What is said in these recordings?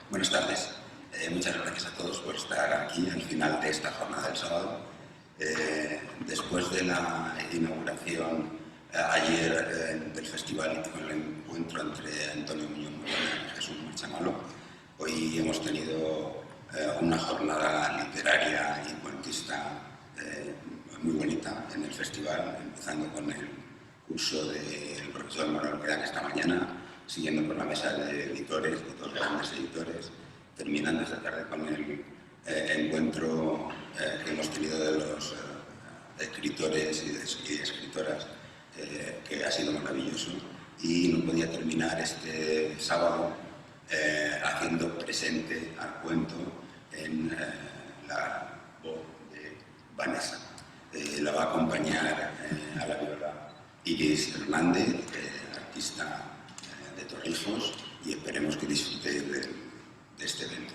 Buenas tardes. Muchas gracias a todos por estar aquí al final de esta jornada del sábado. Después de la inauguración ayer del festival y con el encuentro entre Antonio Muñoz Moreno y Jesús Marchamalo, hoy hemos tenido una jornada literaria y cuentista muy bonita en el festival, empezando con el curso del profesor Manuel Quedan esta mañana, siguiendo por la mesa de editores, de dos grandes editores, terminando esta tarde con el encuentro que hemos tenido de los escritores y escritoras, que ha sido maravilloso, y no podía terminar este sábado haciendo presente al cuento en la voz de Vanessa. La va a acompañar a la viola Iris Hernández, artista de Torrijos, y esperemos que disfrutéis de este evento.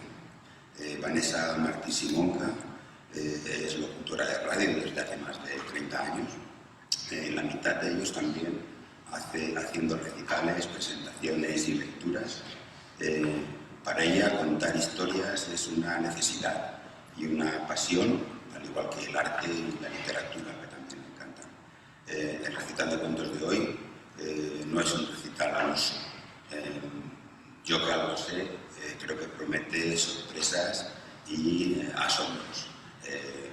Vanessa Martí Simonca es locutora de radio desde hace más de 30 años. La mitad de ellos también haciendo recitales, presentaciones y lecturas. Para ella contar historias es una necesidad y una pasión, al igual que el arte y la literatura, que también me encantan. El recital de cuentos de hoy no es un recital al uso. Yo que algo sé, creo que promete sorpresas y asombros.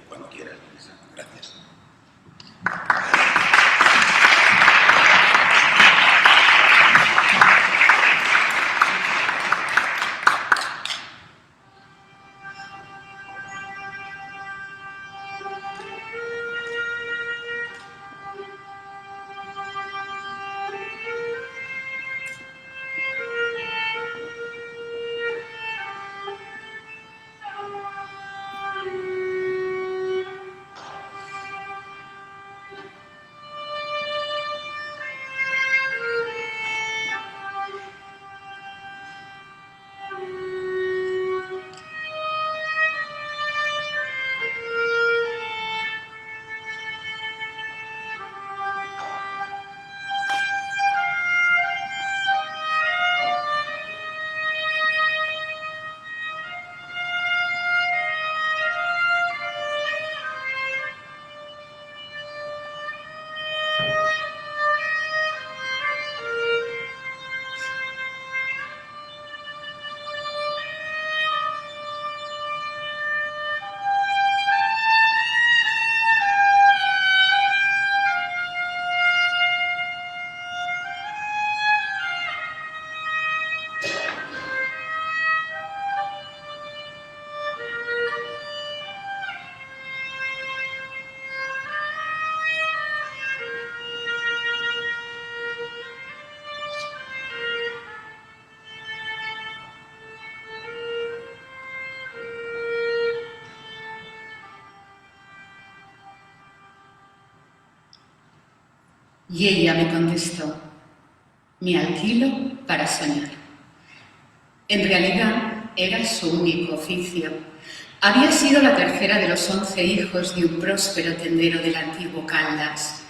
Cuando quieras, Vanessa. Gracias. Y ella me contestó: me alquilo para soñar. En realidad era su único oficio. Había sido la tercera de los 11 hijos de un próspero tendero del antiguo Caldas,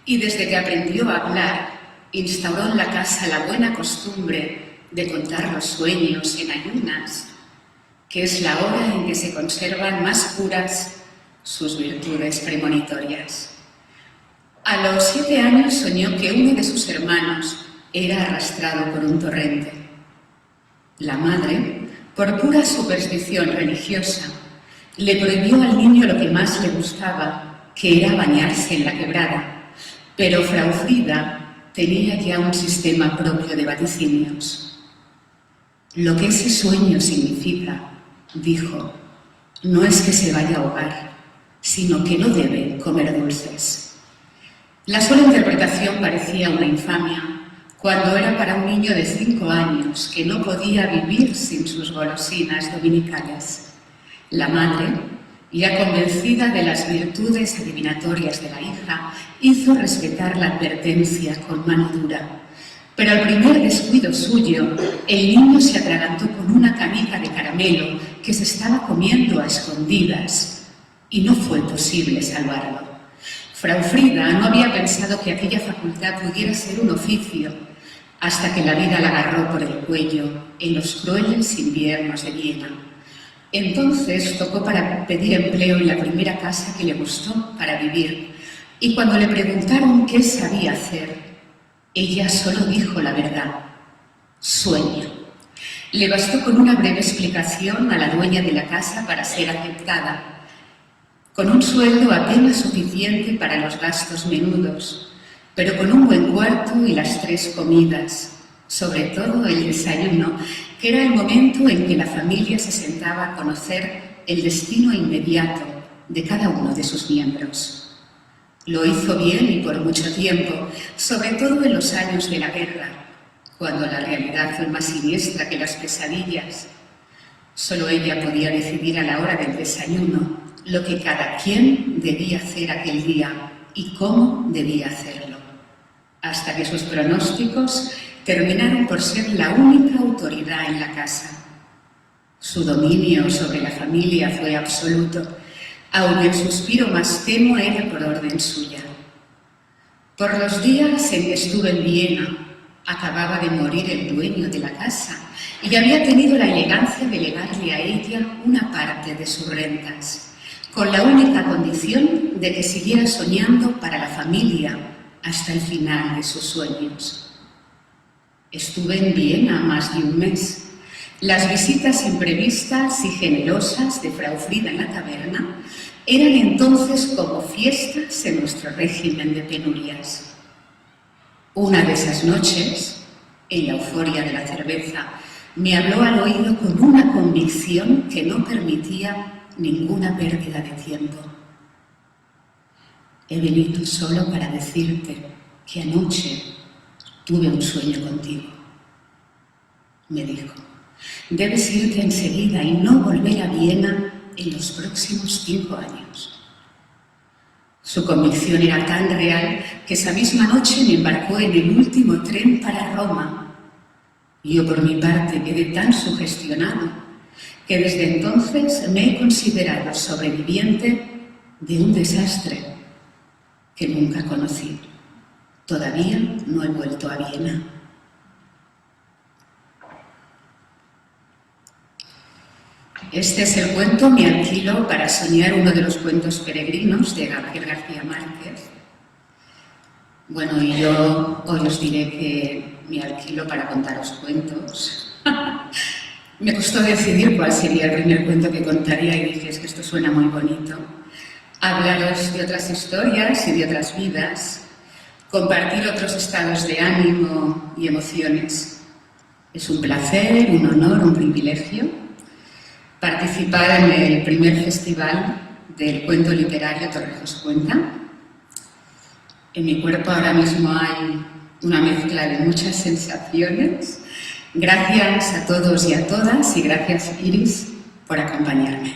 y desde que aprendió a hablar, instauró en la casa la buena costumbre de contar los sueños en ayunas, que es la hora en que se conservan más puras sus virtudes premonitorias. A los 7 años soñó que uno de sus hermanos era arrastrado por un torrente. La madre, por pura superstición religiosa, le prohibió al niño lo que más le gustaba, que era bañarse en la quebrada, pero Frau Frida tenía ya un sistema propio de vaticinios. Lo que ese sueño significa, dijo, no es que se vaya a ahogar, sino que no debe comer dulces. La sola interpretación parecía una infamia, cuando era para un niño de 5 años que no podía vivir sin sus golosinas dominicales. La madre, ya convencida de las virtudes adivinatorias de la hija, hizo respetar la advertencia con mano dura. Pero al primer descuido suyo, el niño se atragantó con una canica de caramelo que se estaba comiendo a escondidas, y no fue posible salvarlo. Frau Frida no había pensado que aquella facultad pudiera ser un oficio, hasta que la vida la agarró por el cuello en los crueles inviernos de Viena. Entonces tocó para pedir empleo en la primera casa que le gustó para vivir, y cuando le preguntaron qué sabía hacer, ella solo dijo la verdad: sueño. Le bastó con una breve explicación a la dueña de la casa para ser aceptada, con un sueldo apenas suficiente para los gastos menudos, pero con un buen cuarto y las 3 comidas, sobre todo el desayuno, que era el momento en que la familia se sentaba a conocer el destino inmediato de cada uno de sus miembros. Lo hizo bien y por mucho tiempo, sobre todo en los años de la guerra, cuando la realidad fue más siniestra que las pesadillas. Solo ella podía decidir a la hora del desayuno lo que cada quien debía hacer aquel día y cómo debía hacerlo, hasta que sus pronósticos terminaron por ser la única autoridad en la casa. Su dominio sobre la familia fue absoluto, aunque el suspiro más tenue era por orden suya. Por los días en que estuve en Viena, acababa de morir el dueño de la casa y había tenido la elegancia de legarle a ella una parte de sus rentas, con la única condición de que siguiera soñando para la familia hasta el final de sus sueños. Estuve en Viena más de un mes. Las visitas imprevistas y generosas de Frau Frida en la taberna eran entonces como fiestas en nuestro régimen de penurias. Una de esas noches, en la euforia de la cerveza, me habló al oído con una convicción que no permitía ninguna pérdida de tiempo. He venido solo para decirte que anoche tuve un sueño contigo. Me dijo: debes irte enseguida y no volver a Viena en los próximos 5 años. Su convicción era tan real que esa misma noche me embarcó en el último tren para Roma. Yo, por mi parte, quedé tan sugestionado que desde entonces me he considerado sobreviviente de un desastre que nunca conocí. Todavía no he vuelto a Viena. Este es el cuento Me alquilo para soñar, uno de los cuentos peregrinos de Gabriel García Márquez. Bueno, y yo hoy os diré que me alquilo para contaros cuentos. Me costó decidir cuál sería el primer cuento que contaría y dije: es que esto suena muy bonito. Hablaros de otras historias y de otras vidas, compartir otros estados de ánimo y emociones. Es un placer, un honor, un privilegio participar en el primer festival del cuento literario Torrijos Cuenta. En mi cuerpo ahora mismo hay una mezcla de muchas sensaciones. Gracias a todos y a todas, y gracias, Iris, por acompañarme.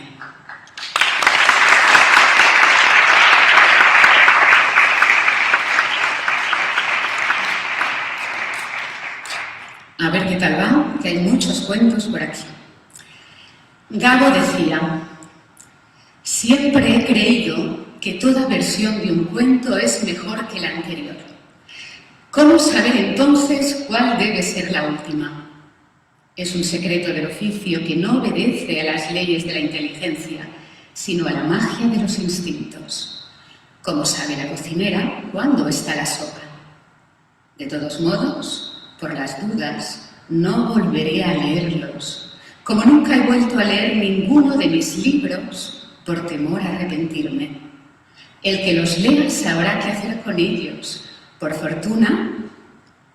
A ver qué tal va, que hay muchos cuentos por aquí. Gabo decía: siempre he creído que toda versión de un cuento es mejor que la anterior. ¿Cómo saber entonces cuál debe ser la última? Es un secreto del oficio que no obedece a las leyes de la inteligencia, sino a la magia de los instintos. ¿Cómo sabe la cocinera cuándo está la sopa? De todos modos, por las dudas, no volveré a leerlos, como nunca he vuelto a leer ninguno de mis libros por temor a arrepentirme. El que los lea sabrá qué hacer con ellos. Por fortuna,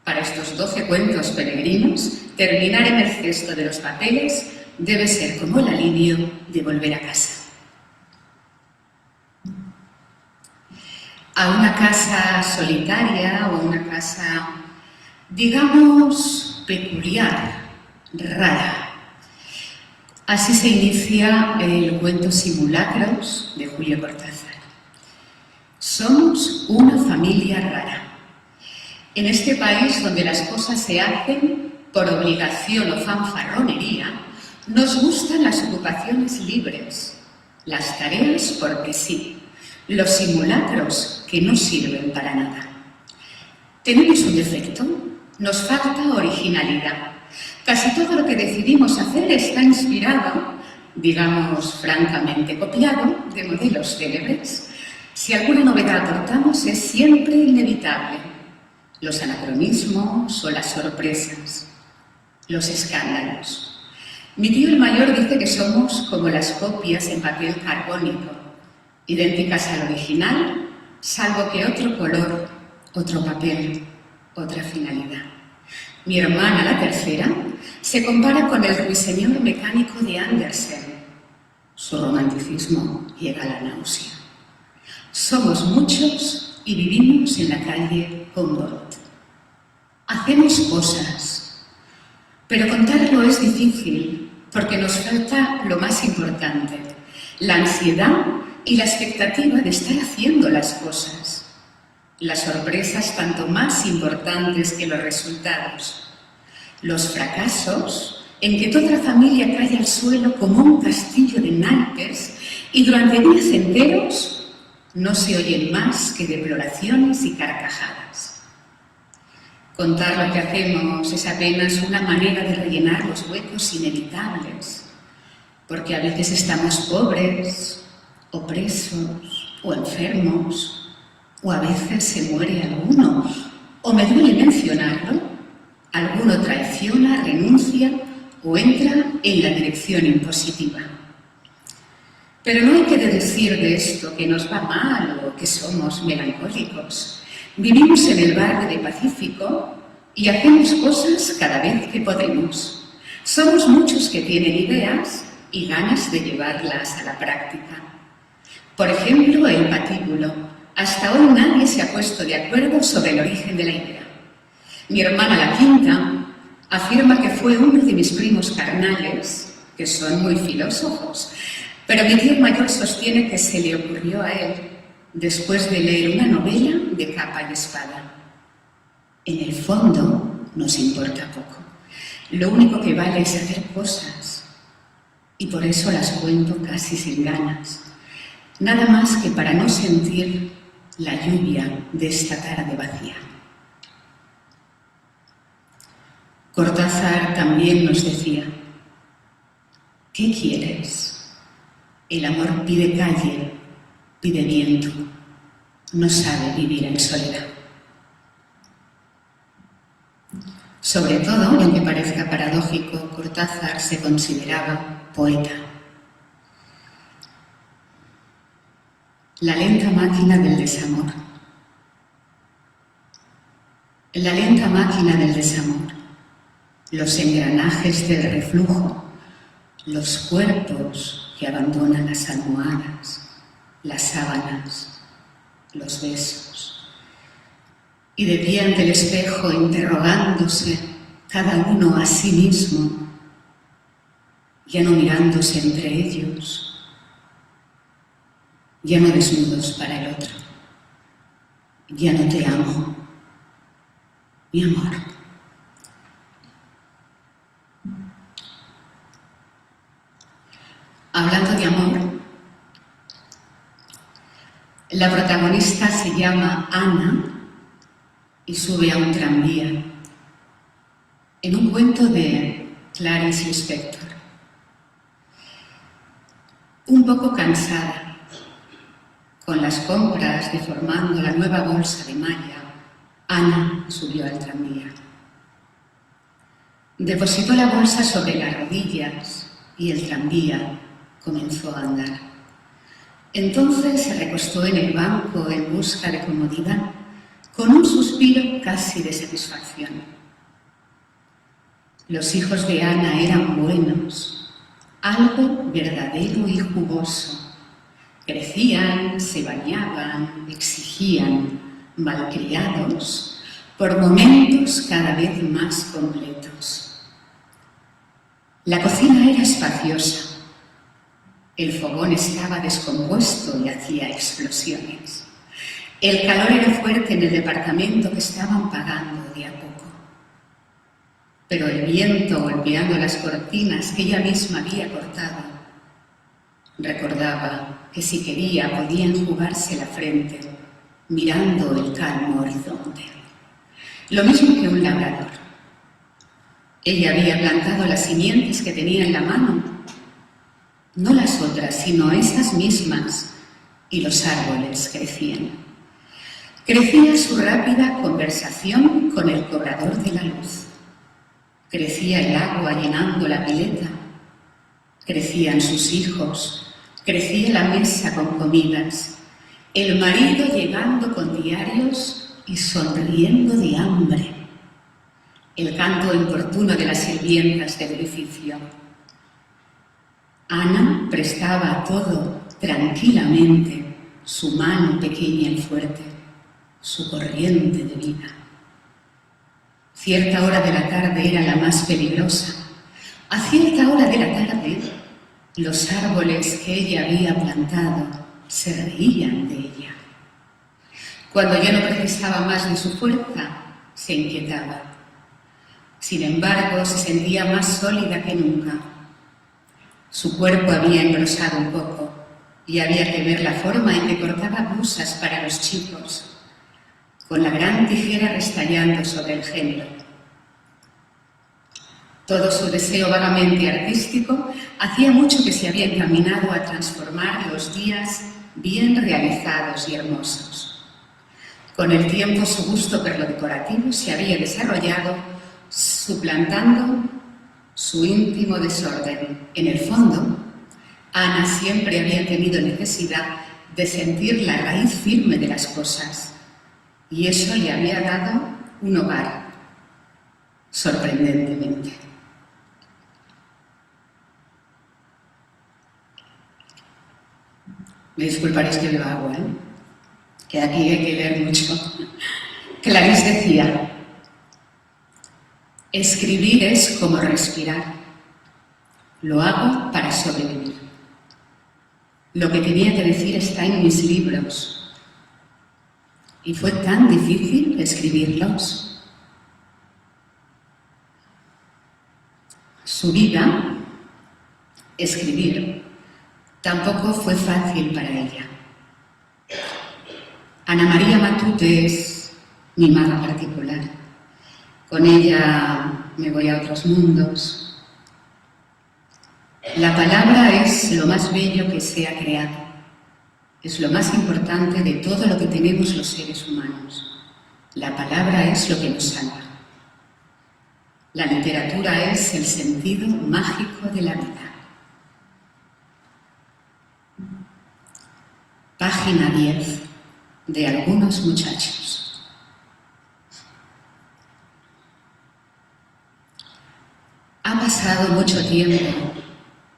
para estos 12 cuentos peregrinos, terminar en el cesto de los papeles debe ser como el alivio de volver a casa. A una casa solitaria o una casa, digamos, peculiar, rara. Así se inicia el cuento Simulacros de Julio Cortázar. Somos una familia rara. En este país donde las cosas se hacen por obligación o fanfarronería, nos gustan las ocupaciones libres, las tareas porque sí, los simulacros que no sirven para nada. Tenemos un defecto, Nos falta originalidad. Casi todo lo que decidimos hacer está inspirado, digamos francamente copiado, de modelos célebres. Si alguna novedad aportamos es siempre inevitable. Los anacronismos o las sorpresas, los escándalos. Mi tío el mayor dice que somos como las copias en papel carbónico, idénticas al original, salvo que otro color, otro papel, otra finalidad. Mi hermana, la tercera, se compara con el ruiseñor mecánico de Andersen. Su romanticismo llega a la náusea. Somos muchos y vivimos en la calle Humboldt. Hacemos cosas, pero contarlo es difícil porque nos falta lo más importante, la ansiedad y la expectativa de estar haciendo las cosas. Las sorpresas tanto más importantes que los resultados. Los fracasos en que toda la familia cae al suelo como un castillo de naipes y durante días enteros no se oyen más que deploraciones y carcajadas. Contar lo que hacemos es apenas una manera de rellenar los huecos inevitables, porque a veces estamos pobres, o presos, o enfermos, o a veces se muere alguno, o me duele mencionarlo, alguno traiciona, renuncia o entra en la dirección impositiva. Pero no hay que decir de esto que nos va mal o que somos melancólicos. Vivimos en el barrio de Pacífico y hacemos cosas cada vez que podemos. Somos muchos que tienen ideas y ganas de llevarlas a la práctica. Por ejemplo, el patíbulo. Hasta hoy nadie se ha puesto de acuerdo sobre el origen de la idea. Mi hermana, la quinta, afirma que fue uno de mis primos carnales, que son muy filósofos, pero mi tío mayor sostiene que se le ocurrió a él después de leer una novela de capa y espada. En el fondo, nos importa poco. Lo único que vale es hacer cosas, y por eso las cuento casi sin ganas. Nada más que para no sentir la lluvia de esta tarde vacía. Cortázar también nos decía: ¿qué quieres? El amor pide calle, pide viento, no sabe vivir en soledad. Sobre todo, y aunque parezca paradójico, Cortázar se consideraba poeta. La lenta máquina del desamor. La lenta máquina del desamor. Los engranajes del reflujo, los cuerpos que abandonan las almohadas, las sábanas, los besos. Y de pie ante el espejo, interrogándose cada uno a sí mismo, ya no mirándose entre ellos, ya no desnudos para el otro, ya no te amo, mi amor. Hablando de amor, la protagonista se llama Ana y sube a un tranvía, en un cuento de Clarice Lispector. Un poco cansada, con las compras deformando la nueva bolsa de malla, Ana subió al tranvía. Depositó la bolsa sobre las rodillas y el tranvía comenzó a andar. Entonces se recostó en el banco en busca de comodidad, con un suspiro casi de satisfacción. Los hijos de Ana eran buenos, algo verdadero y jugoso. Crecían, se bañaban, exigían, malcriados, por momentos cada vez más completos. La cocina era espaciosa. El fogón estaba descompuesto y hacía explosiones. El calor era fuerte en el departamento que estaban pagando de a poco. Pero el viento golpeando las cortinas que ella misma había cortado, recordaba que si quería podía enjugarse la frente mirando el calmo horizonte. lo mismo que un labrador. Ella había plantado las simientes que tenía en la mano, no las otras, sino esas mismas, y los árboles crecían. Crecía su rápida conversación con el cobrador de la luz. Crecía el agua llenando la pileta. Crecían sus hijos. Crecía la mesa con comidas. El marido llegando con diarios y sonriendo de hambre. El canto importuno de las sirvientas del edificio. Ana prestaba a todo tranquilamente su mano pequeña y fuerte, su corriente de vida. Cierta hora de la tarde era la más peligrosa. A cierta hora de la tarde, los árboles que ella había plantado se reían de ella. Cuando ya no precisaba más de su fuerza, se inquietaba. Sin embargo, se sentía más sólida que nunca. Su cuerpo había engrosado un poco y había que ver la forma en que cortaba blusas para los chicos, con la gran tijera restallando sobre el género. Todo su deseo vagamente artístico hacía mucho que se había encaminado a transformar los días bien realizados y hermosos. Con el tiempo su gusto por lo decorativo se había desarrollado, suplantando su íntimo desorden. En el fondo, Ana siempre había tenido necesidad de sentir la raíz firme de las cosas, y eso le había dado un hogar, sorprendentemente. Me disculparéis que beba agua, que aquí hay que leer mucho. Clarice decía: escribir es como respirar. Lo hago para sobrevivir. Lo que tenía que decir está en mis libros. Y fue tan difícil escribirlos. Su vida, escribir, tampoco fue fácil para ella. Ana María Matute es mi maga particular. Con ella me voy a otros mundos. La palabra es lo más bello que se ha creado. Es lo más importante de todo lo que tenemos los seres humanos. La palabra es lo que nos salva. La literatura es el sentido mágico de la vida. Página 10 de Algunos muchachos. Ha pasado mucho tiempo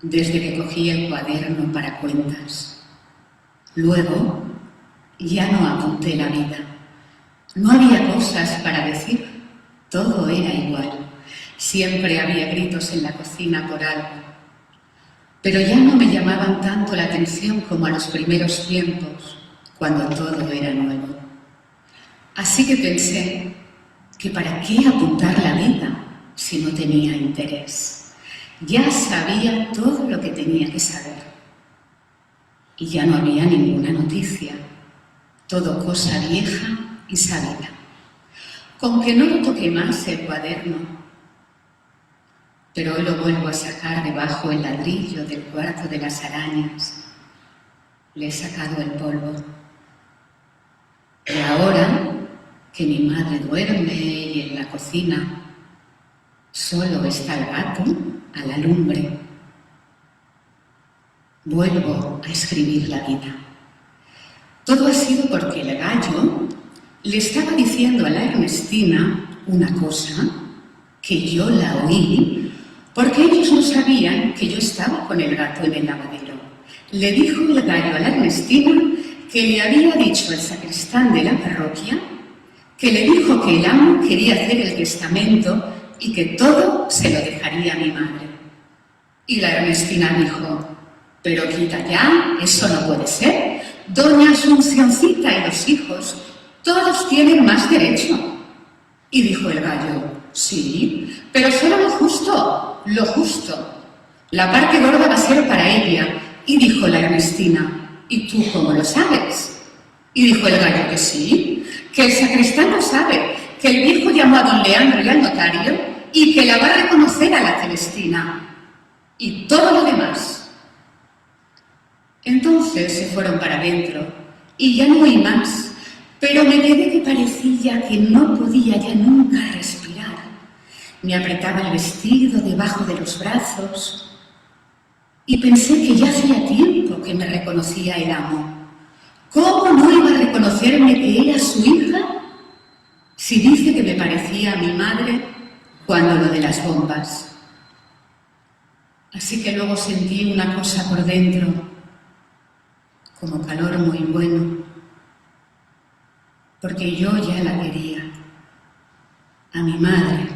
desde que cogí el cuaderno para cuentas. Luego ya no apunté la vida. No había cosas para decir, todo era igual. Siempre había gritos en la cocina por algo. Pero ya no me llamaban tanto la atención como a los primeros tiempos, cuando todo era nuevo. Así que pensé que para qué apuntar la vida si no tenía interés. Ya sabía todo lo que tenía que saber. Y ya no había ninguna noticia. Todo cosa vieja y sabida. Con que no lo toqué más el cuaderno. Pero hoy lo vuelvo a sacar debajo el ladrillo del cuarto de las arañas. Le he sacado el polvo. Y ahora que mi madre duerme y en la cocina solo está el gato a la lumbre, vuelvo a escribir la vida. Todo ha sido porque el gallo le estaba diciendo a la Ernestina una cosa que yo la oí, porque ellos no sabían que yo estaba con el gato en el lavadero. Le dijo el gallo a la Ernestina que le había dicho el sacristán de la parroquia, que le dijo que el amo quería hacer el testamento y que todo se lo dejaría a mi madre. Y la Ernestina dijo: pero quita ya, eso no puede ser. Doña Asuncióncita y los hijos, todos tienen más derecho. Y dijo el gallo: sí, pero solo lo justo, lo justo. La parte gorda va a ser para ella. Y dijo la Ernestina: ¿y tú cómo lo sabes? Y dijo el gallo que sí, que el sacristán lo sabe, que el viejo llamó a don Leandro y al notario y que la va a reconocer a la Celestina. Y todo lo demás. Entonces se fueron para adentro y ya no oí más, pero me quedé que parecía que no podía ya nunca respirar. Me apretaba el vestido debajo de los brazos y pensé que ya hacía tiempo que me reconocía el amo. ¿Cómo no iba a reconocerme que era su hija? Si dice que me parecía a mi madre cuando lo de las bombas. Así que luego sentí una cosa por dentro, como calor muy bueno, porque yo ya la quería, a mi madre,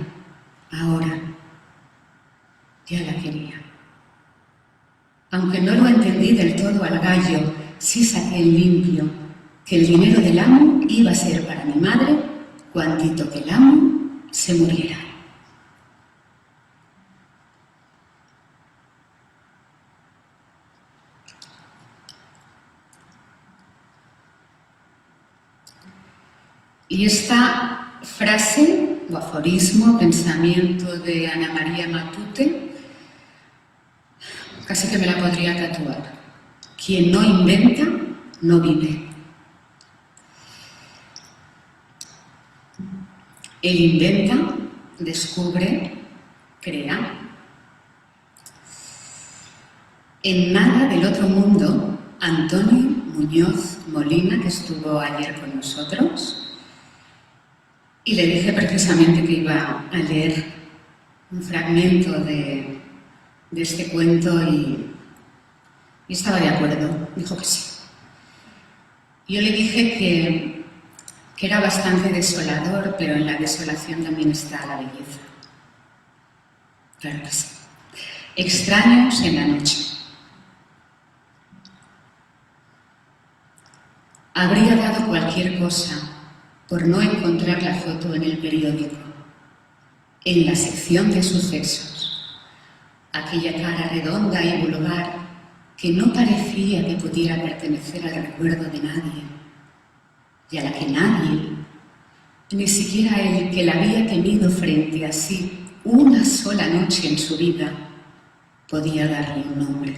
ahora, ya la quería. Aunque no lo entendí del todo al gallo, sí saqué en limpio que el dinero del amo iba a ser para mi madre cuantito que el amo se muriera. Y esta frase o aforismo, pensamiento de Ana María Matute, casi que me la podría tatuar. Quien no inventa, no vive. Él inventa, descubre, crea. En nada del otro mundo, Antonio Muñoz Molina, que estuvo ayer con nosotros, y le dije precisamente que iba a leer un fragmento de este cuento y estaba de acuerdo, dijo que sí. Yo le dije que era bastante desolador, pero en la desolación también está la belleza. Claro que sí. Extraños en la noche. Habría dado cualquier cosa por no encontrar la foto en el periódico, en la sección de sucesos. Aquella cara redonda y vulgar que no parecía que pudiera pertenecer al recuerdo de nadie, y a la que nadie, ni siquiera el que la había tenido frente a sí una sola noche en su vida, podía darle un nombre.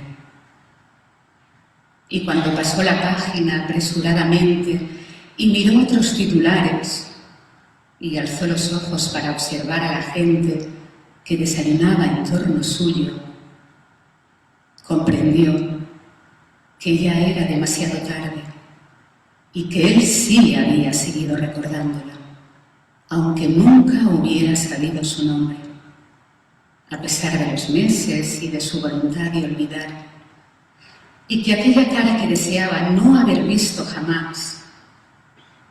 Y cuando pasó la página apresuradamente y miró otros titulares y alzó los ojos para observar a la gente que desayunaba en torno suyo, comprendió que ya era demasiado tarde y que él sí había seguido recordándola, aunque nunca hubiera sabido su nombre, a pesar de los meses y de su voluntad de olvidar, y que aquella cara que deseaba no haber visto jamás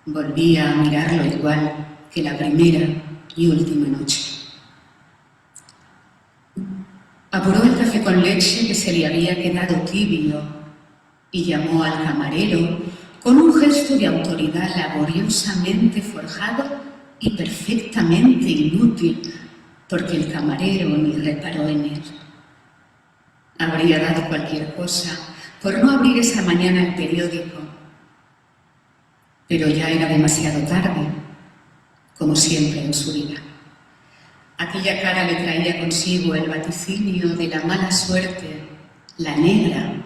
volvía a mirarlo igual que la primera y última noche. Apuró el café con leche que se le había quedado tibio y llamó al camarero con un gesto de autoridad laboriosamente forjado y perfectamente inútil, porque el camarero ni reparó en él. Habría dado cualquier cosa por no abrir esa mañana el periódico, pero ya era demasiado tarde, como siempre en su vida. Aquella cara le traía consigo el vaticinio de la mala suerte, la negra,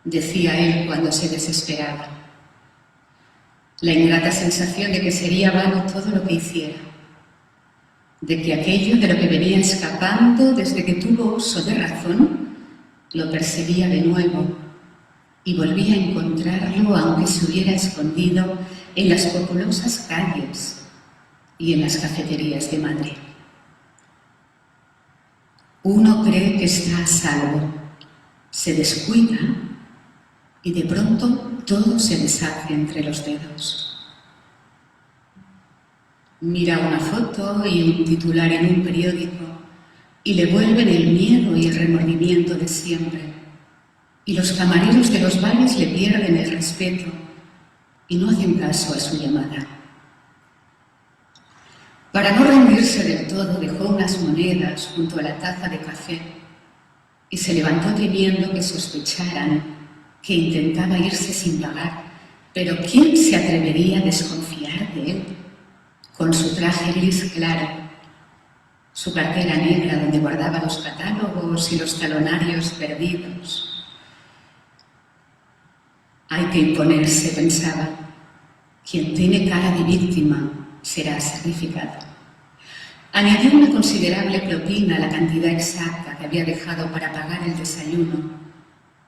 decía él cuando se desesperaba. La ingrata sensación de que sería vano todo lo que hiciera, de que aquello de lo que venía escapando desde que tuvo uso de razón, lo perseguía de nuevo y volvía a encontrarlo aunque se hubiera escondido en las populosas calles y en las cafeterías de Madrid. Uno cree que está a salvo, se descuida y de pronto todo se deshace entre los dedos. Mira una foto y un titular en un periódico y le vuelven el miedo y el remordimiento de siempre. Y los camareros de los bares le pierden el respeto y no hacen caso a su llamada. Para no rendirse del todo, dejó unas monedas junto a la taza de café y se levantó temiendo que sospecharan que intentaba irse sin pagar. Pero ¿quién se atrevería a desconfiar de él, con su traje gris claro, su cartera negra donde guardaba los catálogos y los talonarios perdidos. Hay que imponerse, pensaba. Quien tiene cara de víctima será sacrificado. Añadió una considerable propina a la cantidad exacta que había dejado para pagar el desayuno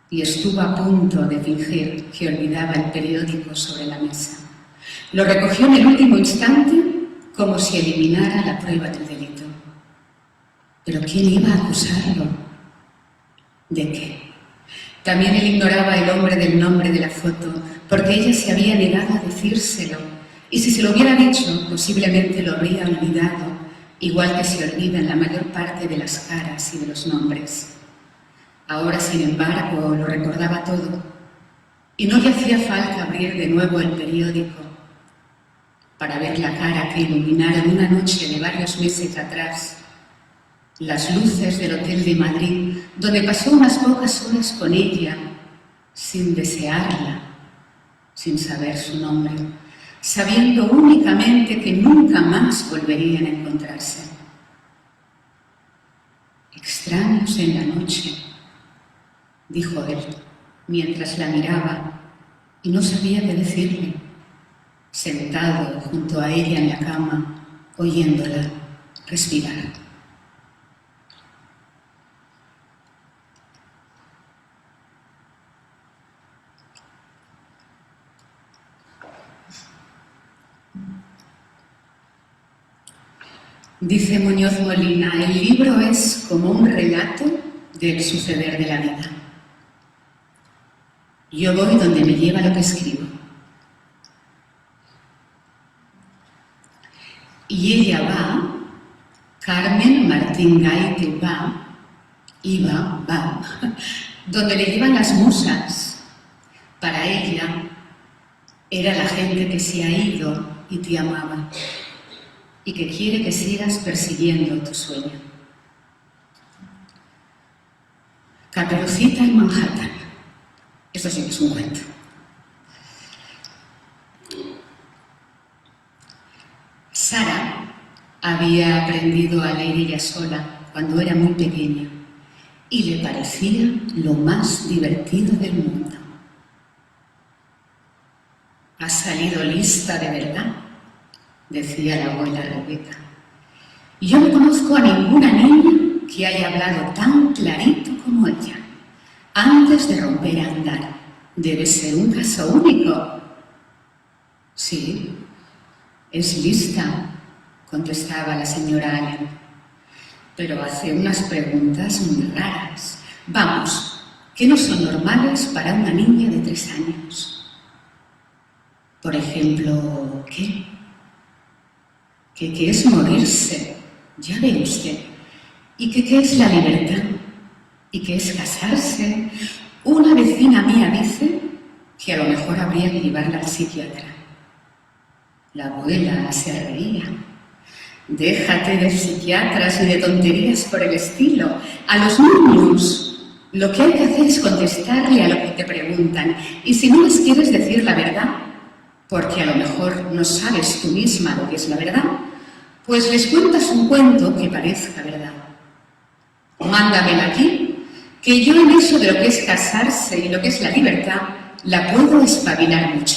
y estuvo a punto de fingir que olvidaba el periódico sobre la mesa. Lo recogió en el último instante como si eliminara la prueba del delito. ¿Pero quién iba a acusarlo? ¿De qué? También él ignoraba el hombre del nombre de la foto, porque ella se había negado a decírselo, y si se lo hubiera dicho, posiblemente lo habría olvidado, igual que se olvidan la mayor parte de las caras y de los nombres. Ahora, sin embargo, lo recordaba todo, y no le hacía falta abrir de nuevo el periódico para ver la cara que iluminara una noche de varios meses atrás las luces del Hotel de Madrid, donde pasó unas pocas horas con ella, sin desearla, sin saber su nombre, sabiendo únicamente que nunca más volverían a encontrarse. Extraños en la noche, dijo él, mientras la miraba y no sabía qué decirle, sentado junto a ella en la cama, oyéndola respirar. Dice Muñoz Molina, el libro es como un relato del suceder de la vida. Yo voy donde me lleva lo que escribo. Y ella va, Carmen Martín Gaite va, donde le llevan las musas. Para ella era la gente que se ha ido y te amaba, y que quiere que sigas persiguiendo tu sueño. Caperucita en Manhattan. Esto sí que es un cuento. Sara había aprendido a leer ella sola cuando era muy pequeña y le parecía lo más divertido del mundo. ¿Has salido lista de verdad?, decía la abuela Rebeca. Yo no conozco a ninguna niña que haya hablado tan clarito como ella, antes de romper a andar. Debe ser un caso único. Sí, es lista, contestaba la señora Allen, pero hace unas preguntas muy raras. Vamos, que no son normales para una niña de 3 años. Por ejemplo, ¿qué? ¿Qué es morirse? Ya ve usted. ¿Y qué es la libertad? ¿Y qué es casarse? Una vecina mía dice que a lo mejor habría que llevarla al psiquiatra. La abuela se reía. Déjate de psiquiatras y de tonterías por el estilo. A los niños lo que hay que hacer es contestarle a lo que te preguntan. Y si no les quieres decir la verdad, porque a lo mejor no sabes tú misma lo que es la verdad, pues les cuentas un cuento que parezca verdad. Mándamela aquí, que yo en eso de lo que es casarse y lo que es la libertad, la puedo espabilar mucho.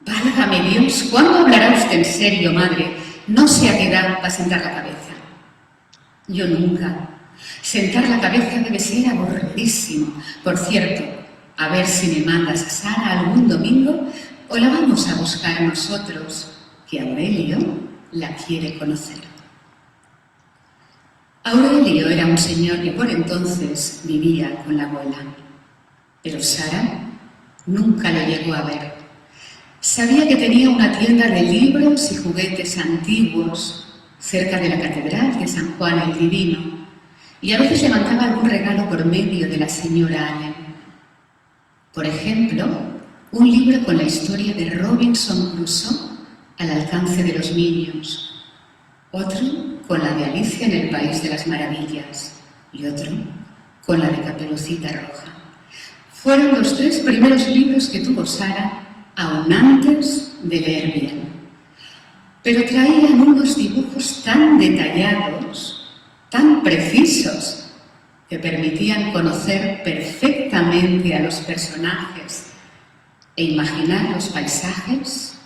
Válgame Dios, ¿cuándo hablará usted en serio, madre? No sé a qué edad va a sentar la cabeza. Yo nunca. Sentar la cabeza debe ser aburridísimo. Por cierto, a ver si me mandas a Sara algún domingo o la vamos a buscar nosotros, que Aurelio la quiere conocer. Aurelio era un señor que por entonces vivía con la abuela, pero Sara nunca lo llegó a ver. Sabía que tenía una tienda de libros y juguetes antiguos cerca de la catedral de San Juan el Divino, y a veces le mandaba algún regalo por medio de la señora Allen. Por ejemplo, un libro con la historia de Robinson Crusoe al alcance de los niños, otro con la de Alicia en el País de las Maravillas y otro con la de Caperucita Roja. Fueron los 3 primeros libros que tuvo Sara aún antes de leer bien. pero traían unos dibujos tan detallados, tan precisos, que permitían conocer perfectamente a los personajes e imaginar los paisajes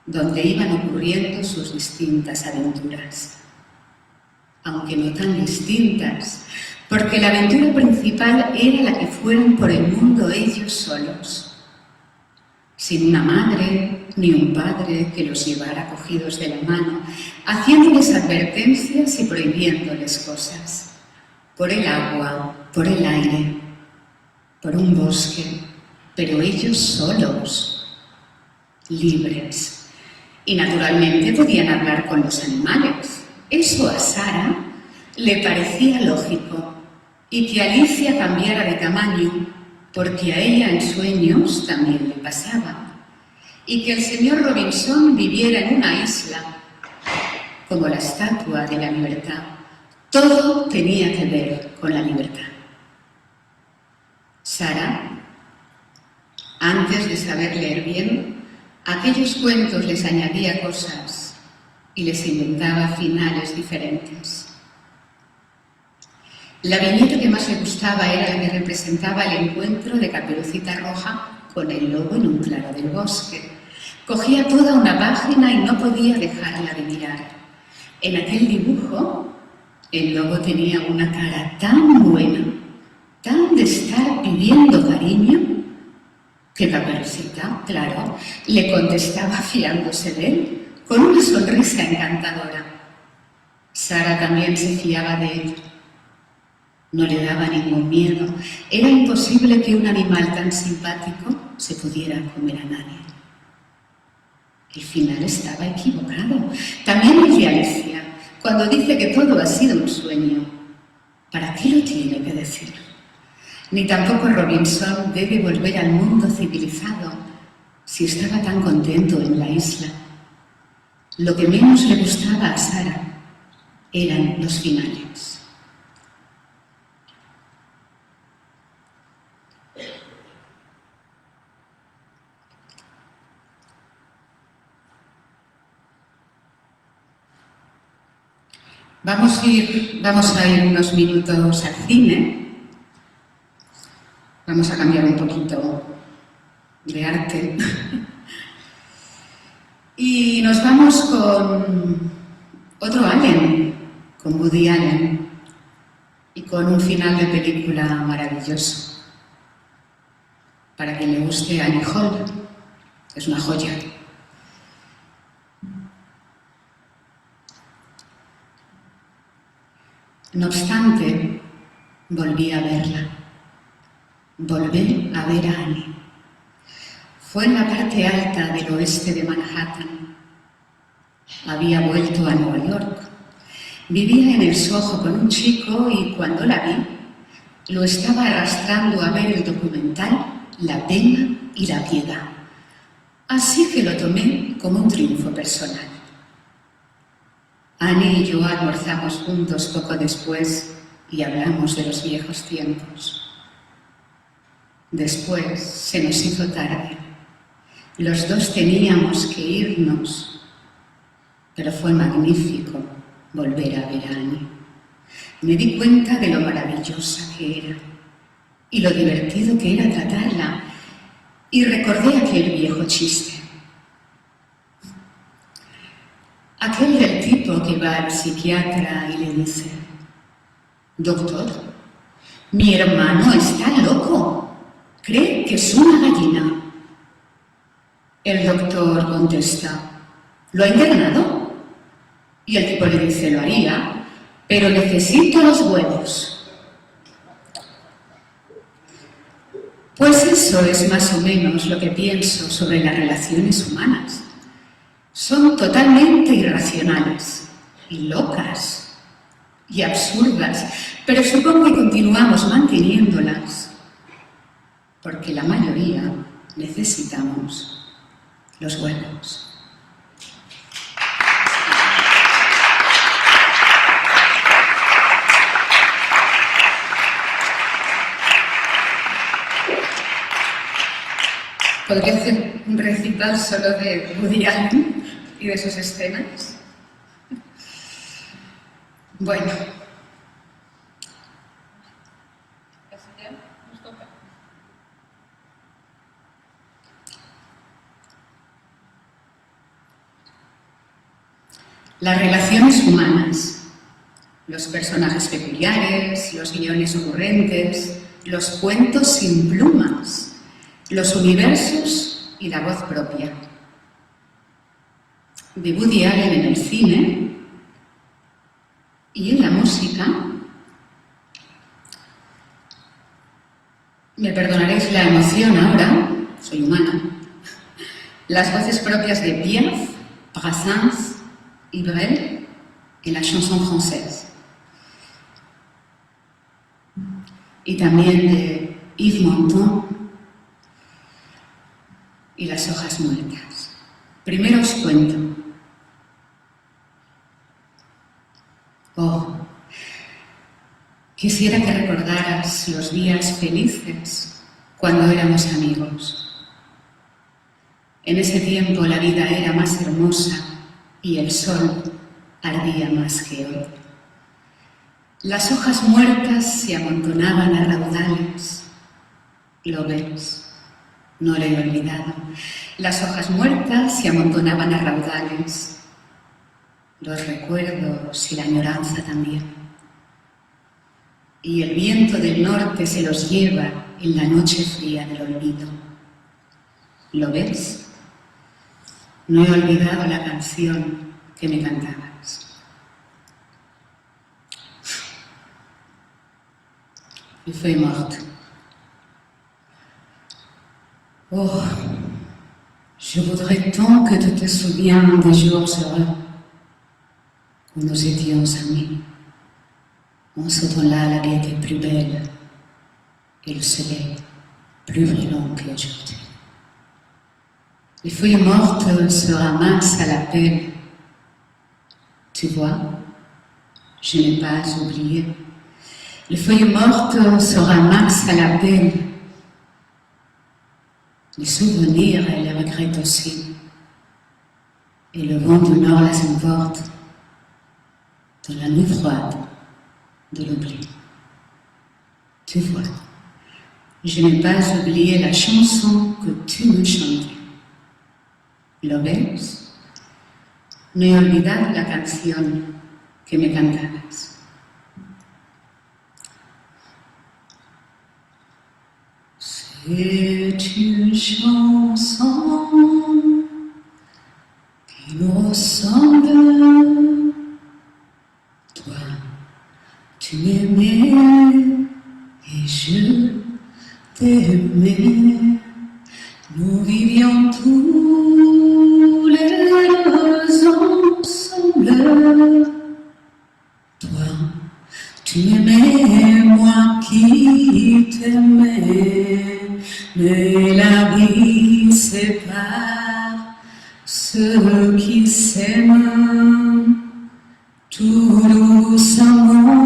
donde iban ocurriendo sus distintas aventuras. Aunque no tan distintas, porque la aventura principal era la que fueran por el mundo ellos solos, sin una madre ni un padre que los llevara cogidos de la mano, haciéndoles advertencias y prohibiéndoles cosas, por el agua, por el aire, por un bosque, pero ellos solos, libres. Y naturalmente podían hablar con los animales. Eso a Sara le parecía lógico, y que Alicia cambiara de tamaño, porque a ella en sueños también le pasaba, y que el señor Robinson viviera en una isla, como la Estatua de la Libertad. Todo tenía que ver con la libertad. Sara, antes de saber leer bien, a aquellos cuentos les añadía cosas y les inventaba finales diferentes. La viñeta que más le gustaba era la que representaba el encuentro de Caperucita Roja con el lobo en un claro del bosque. Cogía toda una página y no podía dejarla de mirar. En aquel dibujo, el lobo tenía una cara tan buena, tan de estar pidiendo cariño, que Caperucita, claro, le contestaba fiándose de él, con una sonrisa encantadora. Sara también se fiaba de él. No le daba ningún miedo. Era imposible que un animal tan simpático se pudiera comer a nadie. El final estaba equivocado. También el de Alicia, cuando dice que todo ha sido un sueño. ¿Para qué lo tiene que decir? Ni tampoco Robinson debe volver al mundo civilizado si estaba tan contento en la isla. Lo que menos le gustaba a Sara eran los finales. Vamos a ir unos minutos al cine. Vamos a cambiar un poquito de arte. Y nos vamos con otro Allen, con Woody Allen, y con un final de película maravilloso. Para quien le guste Annie Hall, es una joya. No obstante, volví a verla. Volví a ver a Annie. Fue en la parte alta del oeste de Manhattan. Había vuelto a Nueva York. Vivía en el Soho con un chico y cuando la vi, lo estaba arrastrando a ver el documental La pena y la piedad. Así que lo tomé como un triunfo personal. Annie y yo almorzamos juntos poco después y hablamos de los viejos tiempos. Después se nos hizo tarde. Los dos teníamos que irnos, pero fue magnífico volver a ver a Annie. Me di cuenta de lo maravillosa que era y lo divertido que era tratarla, y recordé aquel viejo chiste. Aquel del tipo que va al psiquiatra y le dice: «Doctor, mi hermano está loco, cree que es una gallina». El doctor contesta: «¿Lo ha internado?». Y el tipo le dice: «Lo haría, pero necesito los huevos». Pues eso es más o menos lo que pienso sobre las relaciones humanas. Son totalmente irracionales y locas y absurdas, pero supongo que continuamos manteniéndolas porque la mayoría necesitamos los huevos. Podría hacer un recital solo de Woody Allen, y de sus escenas. Bueno. Las relaciones humanas, los personajes peculiares, los guiones ocurrentes, los cuentos sin plumas, los universos y la voz propia. De Woody Allen en el cine y en la música, me perdonaréis la emoción ahora, soy humana, las voces propias de Piaf, Brassens y Brel en la chanson française. Y también de Yves Montand y las hojas muertas. Primero os cuento. Oh, quisiera que recordaras los días felices cuando éramos amigos. En ese tiempo la vida era más hermosa y el sol ardía más que hoy. Las hojas muertas se amontonaban a raudales. ¿Lo ves? No lo he olvidado. Las hojas muertas se amontonaban a raudales. Los recuerdos y la añoranza también. Y el viento del norte se los lleva en la noche fría del olvido. ¿Lo ves? No he olvidado la canción que me cantabas. Il feuille morte. Oh, je voudrais tant que tu te souviennes des jours heureux où nous étions amis. En ce temps-là, la vie était plus belle et le soleil plus brillant qu'aujourd'hui. Les feuilles mortes se ramassent à la pelle. Tu vois, je n'ai pas oublié. Les feuilles mortes se ramassent à la pelle. Les souvenirs, elle les regrette aussi. Et le vent du nord les emporte dans la nuit froide de l'oubli. Tu vois, je n'ai pas oublié la chanson que tu me chantais. ¿Lo ves? No he olvidado la canción que me cantabas. C'est une chanson qui nous ressemble. Toi, tu m'aimais et je t'aimais. Nous vivions tous les deux ensemble. Toi, tu m'aimais, moi qui t'aimais. Mais la vie sépare ceux qui s'aiment tout doucement,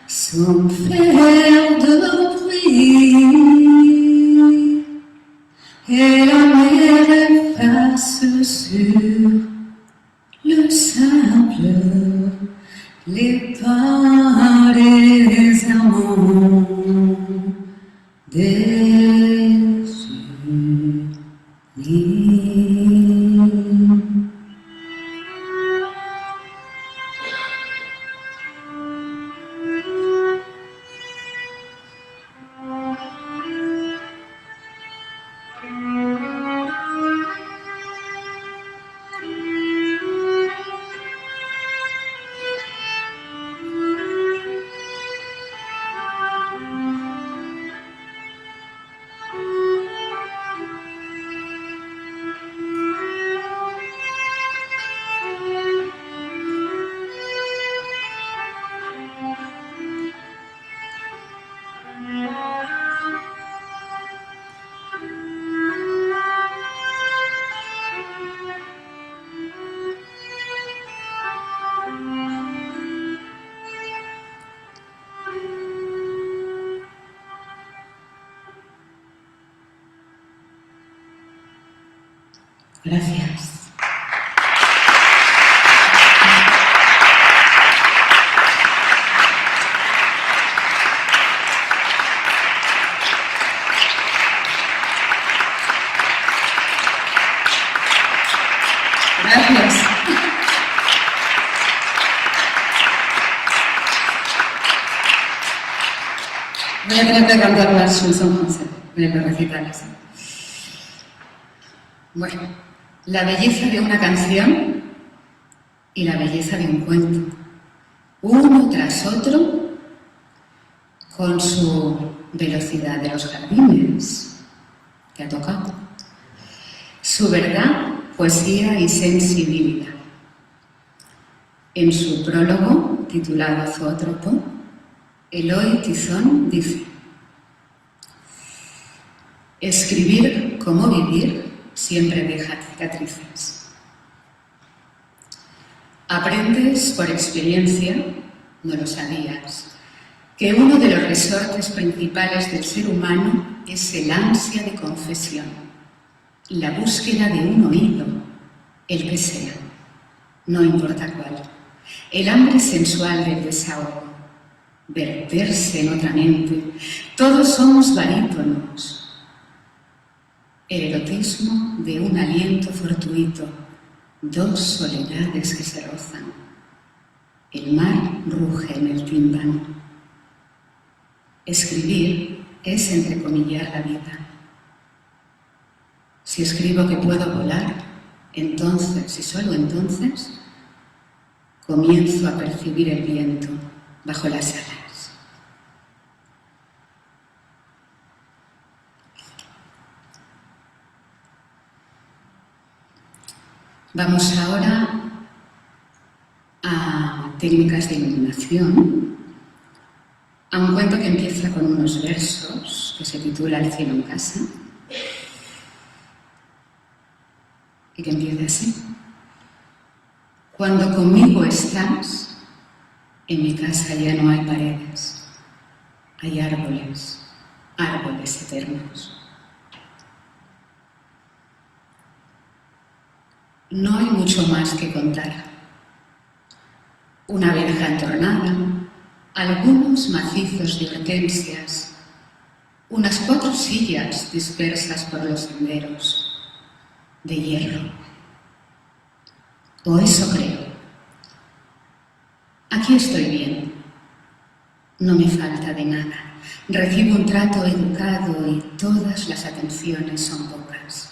sans faire de bruit. Et la mer efface sur le sable les pas des amants. Gracias. Gracias. Voy a tener que cantar las Chanson José, voy a recitarlas. Bueno, la belleza de una canción y la belleza de un cuento, uno tras otro, con su velocidad de los jardines, que ha tocado, su verdad, poesía y sensibilidad. En su prólogo, titulado Zoótropo, Eloy Tizón dice: escribir como vivir siempre deja cicatrices. Aprendes por experiencia, no lo sabías, que uno de los resortes principales del ser humano es el ansia de confesión, la búsqueda de un oído, el que sea, no importa cuál, el hambre sensual del desahogo, verterse en otra mente. Todos somos barítonos. El erotismo de un aliento fortuito, dos soledades que se rozan. El mar ruge en el tímpano. Escribir es entrecomillar la vida. Si escribo que puedo volar, entonces, y solo entonces, comienzo a percibir el viento bajo las alas. Vamos ahora a técnicas de iluminación, a un cuento que empieza con unos versos que se titula El cielo en casa y que empieza así: cuando conmigo estás, en mi casa ya no hay paredes, hay árboles, árboles eternos. No hay mucho más que contar. Una verja entornada, algunos macizos de hortensias, unas 4 sillas dispersas por los senderos, de hierro. O eso creo. Aquí estoy bien. No me falta de nada. Recibo un trato educado y todas las atenciones son pocas.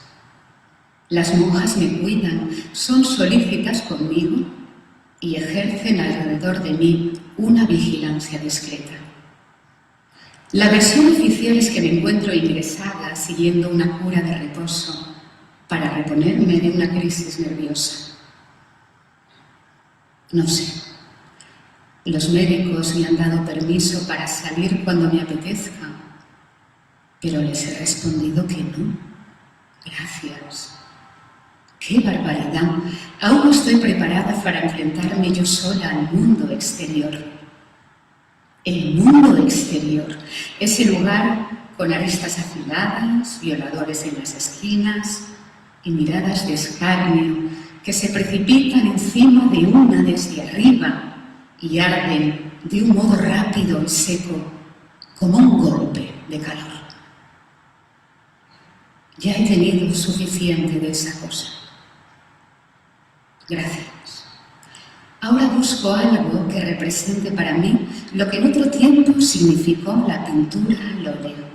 Las monjas me cuidan, son solícitas conmigo y ejercen alrededor de mí una vigilancia discreta. La versión oficial es que me encuentro ingresada siguiendo una cura de reposo para reponerme de una crisis nerviosa. No sé. Los médicos me han dado permiso para salir cuando me apetezca, pero les he respondido que no. Gracias. ¡Qué barbaridad! Aún no estoy preparada para enfrentarme yo sola al mundo exterior. El mundo exterior, ese lugar con aristas afiladas, violadores en las esquinas y miradas de escarnio que se precipitan encima de una desde arriba y arden de un modo rápido y seco, como un golpe de calor. Ya he tenido suficiente de esa cosa. Gracias. Ahora busco algo que represente para mí lo que en otro tiempo significó la pintura al óleo.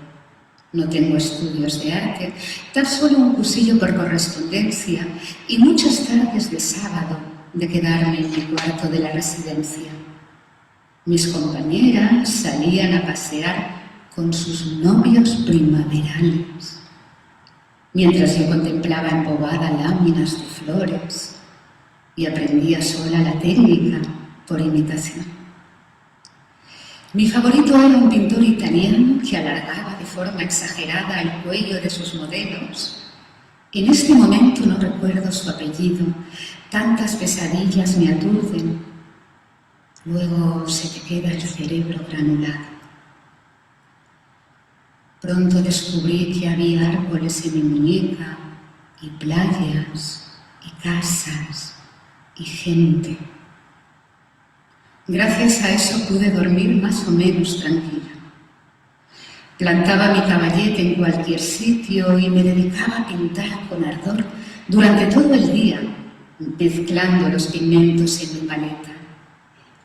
No tengo estudios de arte, tan solo un cursillo por correspondencia y muchas tardes de sábado de quedarme en mi cuarto de la residencia. Mis compañeras salían a pasear con sus novios primaverales, mientras yo contemplaba embobada láminas de flores y aprendía sola la técnica por imitación. Mi favorito era un pintor italiano que alargaba de forma exagerada el cuello de sus modelos. En este momento no recuerdo su apellido, tantas pesadillas me aturden. Luego se te queda el cerebro granulado. Pronto descubrí que había árboles en mi muñeca, y playas y casas y gente. Gracias a eso pude dormir más o menos tranquila. Plantaba mi caballete en cualquier sitio y me dedicaba a pintar con ardor durante todo el día, mezclando los pigmentos en mi paleta,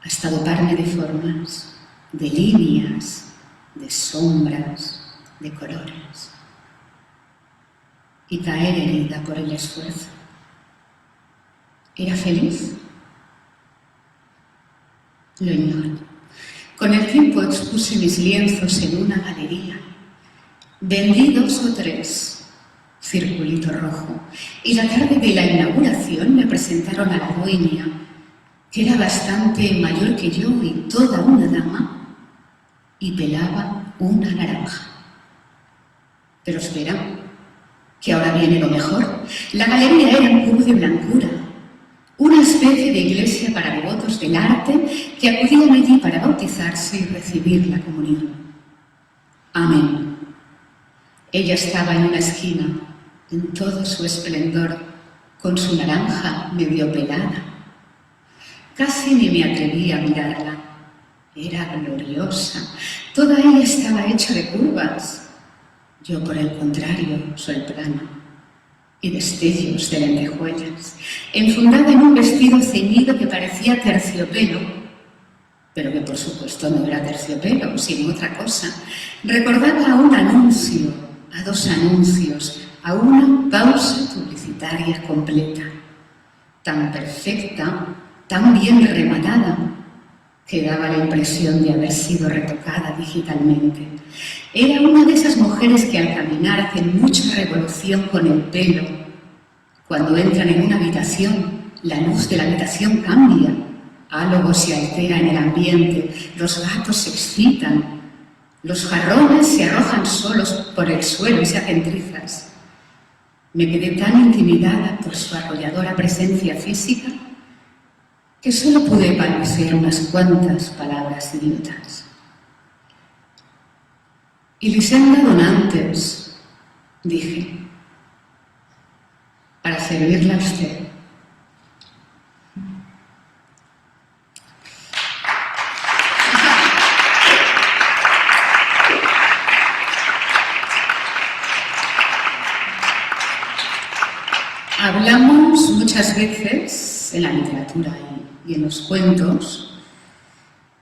hasta dotarme de formas, de líneas, de sombras, de colores, y caer herida por el esfuerzo. ¿Era feliz? Lo ignoro. Con el tiempo expuse mis lienzos en una galería. Vendí 2 o 3, circulito rojo, y la tarde de la inauguración me presentaron a la dueña, que era bastante mayor que yo y toda una dama, y pelaba una naranja. Pero espera, que ahora viene lo mejor. La galería era un club de blancura, una especie de iglesia para devotos del arte que acudían allí para bautizarse y recibir la comunión. Amén. Ella estaba en una esquina, en todo su esplendor, con su naranja medio pelada. Casi ni me atreví a mirarla. Era gloriosa. Toda ella estaba hecha de curvas. Yo, por el contrario, soy plana, y destellos de lentejuelas, enfundada en un vestido ceñido que parecía terciopelo, pero que por supuesto no era terciopelo, sino otra cosa. Recordaba a un anuncio, a 2 anuncios, a una pausa publicitaria completa, tan perfecta, tan bien rematada, que daba la impresión de haber sido retocada digitalmente. Era una de esas mujeres que al caminar hacen mucha revolución con el pelo. Cuando entran en una habitación, la luz de la habitación cambia, algo se altera en el ambiente, los gatos se excitan, los jarrones se arrojan solos por el suelo y se hacen trizas. Me quedé tan intimidada por su arrolladora presencia física que solo pude balbucear unas cuantas palabras idiotas. Elisenda Donantes, dije, para servirla a usted. Hablamos muchas veces en la literatura y en los cuentos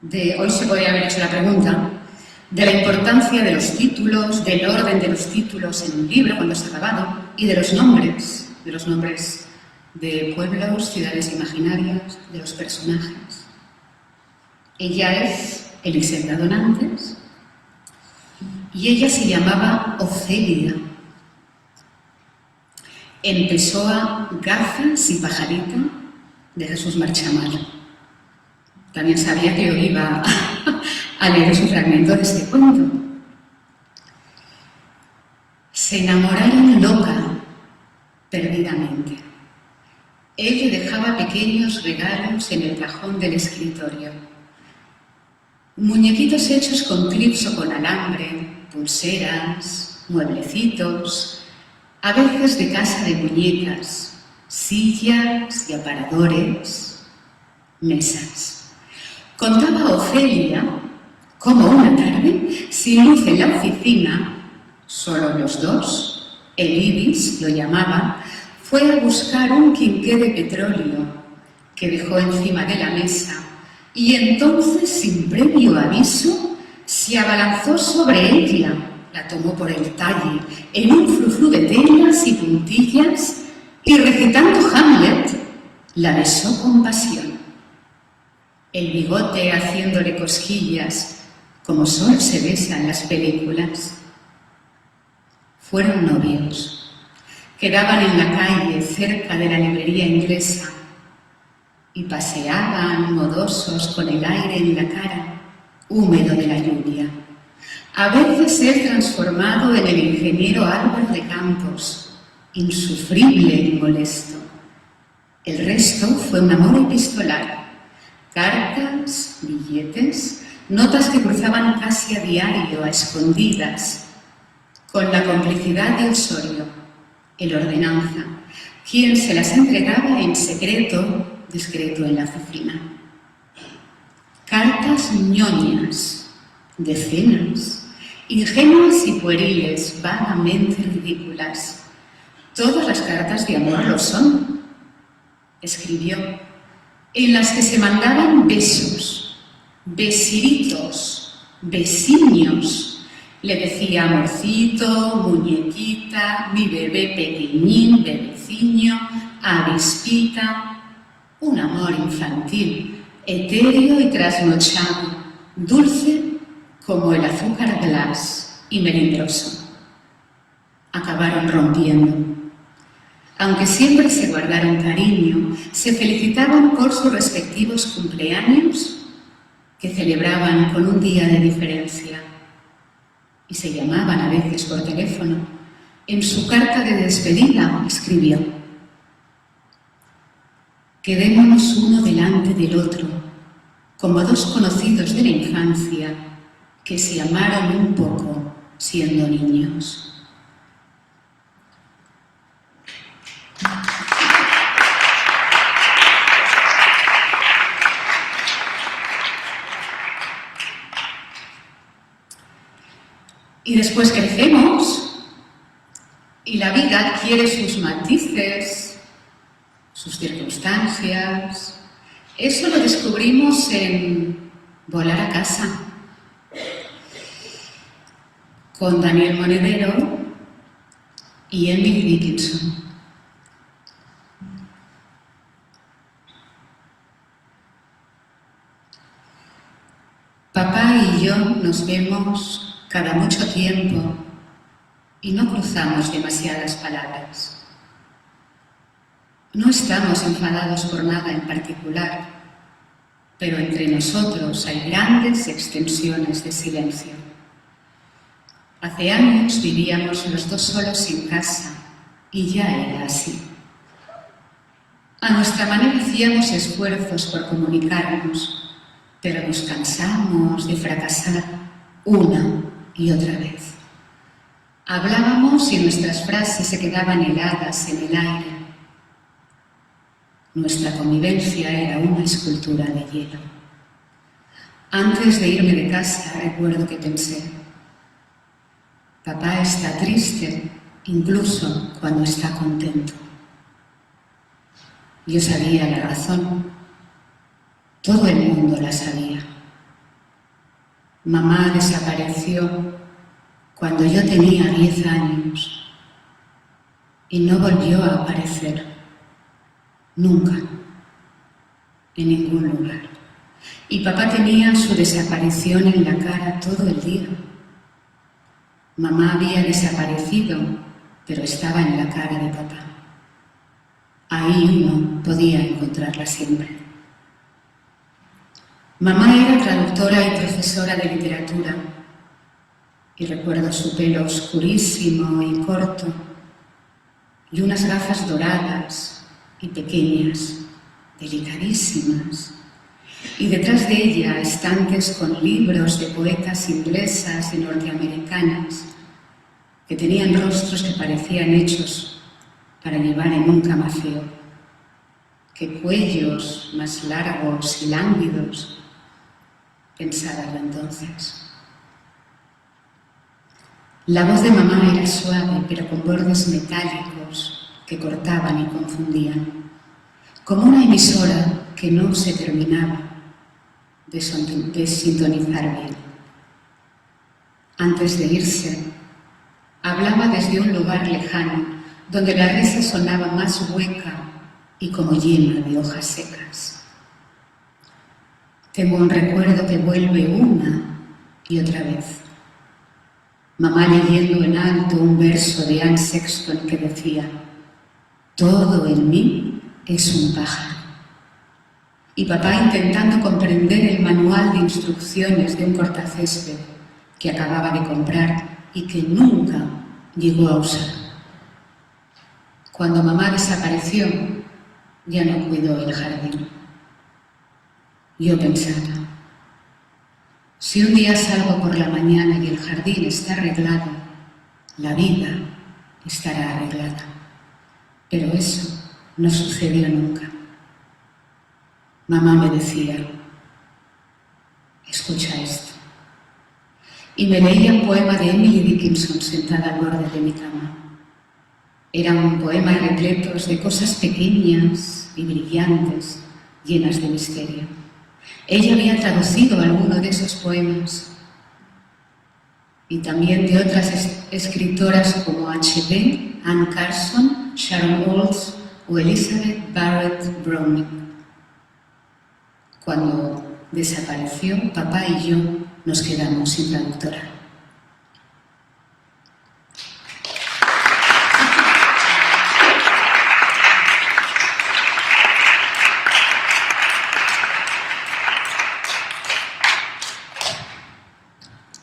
hoy se podría haber hecho la pregunta, de la importancia de los títulos, del orden de los títulos en un libro cuando está acabado y de los nombres de pueblos, ciudades imaginarias, de los personajes. Ella es Elisenda Donantes y ella se llamaba Ofelia. En Pessoa, Gafas y Pajarita, de Jesús Marchamar. También sabía que yo iba a leer un fragmento de este cuento. Se enamoraron loca, perdidamente. Él le dejaba pequeños regalos en el cajón del escritorio. Muñequitos hechos con clips o con alambre, pulseras, mueblecitos, a veces de casa de muñecas, sillas y aparadores, mesas. Contaba Ofelia cómo una tarde, sin luz en la oficina, solo los dos, el Ibis lo llamaba, fue a buscar un quinqué de petróleo que dejó encima de la mesa y entonces, sin previo aviso, se abalanzó sobre ella, la tomó por el talle, en un frufru de telas y puntillas y recitando Hamlet, la besó con pasión. El bigote haciéndole cosquillas, como solo se besa en las películas. Fueron novios. Quedaban en la calle, cerca de la librería inglesa, y paseaban modosos con el aire en la cara, húmedo de la lluvia. A veces él transformado en el ingeniero Álvaro de Campos, insufrible y molesto. El resto fue un amor epistolar. Cartas, billetes, notas que cruzaban casi a diario, a escondidas, con la complicidad de Osorio, el ordenanza, quien se las entregaba en secreto, discreto en la oficina. Cartas ñoñas, decenas, ingenuas y pueriles, vagamente ridículas. Todas las cartas de amor lo son, escribió, en las que se mandaban besos, besiritos, besiños. Le decía amorcito, muñequita, mi bebé pequeñín, bebeciño, avispita. Un amor infantil, etéreo y trasnochado, dulce como el azúcar glass y melindroso. Acabaron rompiendo. Aunque siempre se guardaron cariño, se felicitaban por sus respectivos cumpleaños, que celebraban con un día de diferencia, y se llamaban a veces por teléfono. En su carta de despedida escribió: quedémonos uno delante del otro, como dos conocidos de la infancia que se amaron un poco siendo niños. Y después crecemos y la vida adquiere sus matices, sus circunstancias. Eso lo descubrimos en Volar a casa, con Daniel Monedero y Emily Dickinson. Papá y yo nos vemos cada mucho tiempo y no cruzamos demasiadas palabras. No estamos enfadados por nada en particular, pero entre nosotros hay grandes extensiones de silencio. Hace años vivíamos los dos solos en casa y ya era así. A nuestra manera hacíamos esfuerzos por comunicarnos, pero nos cansamos de fracasar una y otra vez. Hablábamos y nuestras frases se quedaban heladas en el aire. Nuestra convivencia era una escultura de hielo. Antes de irme de casa recuerdo que pensé: papá está triste incluso cuando está contento. Yo sabía la razón. Todo el mundo la sabía. Mamá desapareció cuando yo tenía 10 años y no volvió a aparecer nunca en ningún lugar. Y papá tenía su desaparición en la cara todo el día. Mamá había desaparecido, pero estaba en la cara de papá. Ahí uno podía encontrarla siempre. Mamá era traductora y profesora de literatura, y recuerdo su pelo oscurísimo y corto, y unas gafas doradas y pequeñas, delicadísimas, y detrás de ella estantes con libros de poetas inglesas y norteamericanas que tenían rostros que parecían hechos para llevar en un camafeo, que cuellos más largos y lánguidos. Pensaba yo entonces. La voz de mamá era suave, pero con bordes metálicos que cortaban y confundían, como una emisora que no se terminaba de sintonizar bien. Antes de irse, hablaba desde un lugar lejano, donde la risa sonaba más hueca y como llena de hojas secas. Tengo un recuerdo que vuelve una y otra vez. Mamá leyendo en alto un verso de Anne Sexton que decía: todo en mí es un pájaro. Y papá intentando comprender el manual de instrucciones de un cortacésped que acababa de comprar y que nunca llegó a usar. Cuando mamá desapareció, ya no cuidó el jardín. Yo pensaba: si un día salgo por la mañana y el jardín está arreglado, la vida estará arreglada. Pero eso no sucedió nunca. Mamá me decía, escucha esto. Y me leía un poema de Emily Dickinson sentada al borde de mi cama. Eran poemas repletos de cosas pequeñas y brillantes, llenas de misterio. Ella había traducido alguno de esos poemas y también de otras escritoras como H.B., Anne Carson, Sharon Olds o Elizabeth Barrett Browning. Cuando desapareció, papá y yo nos quedamos sin traductora.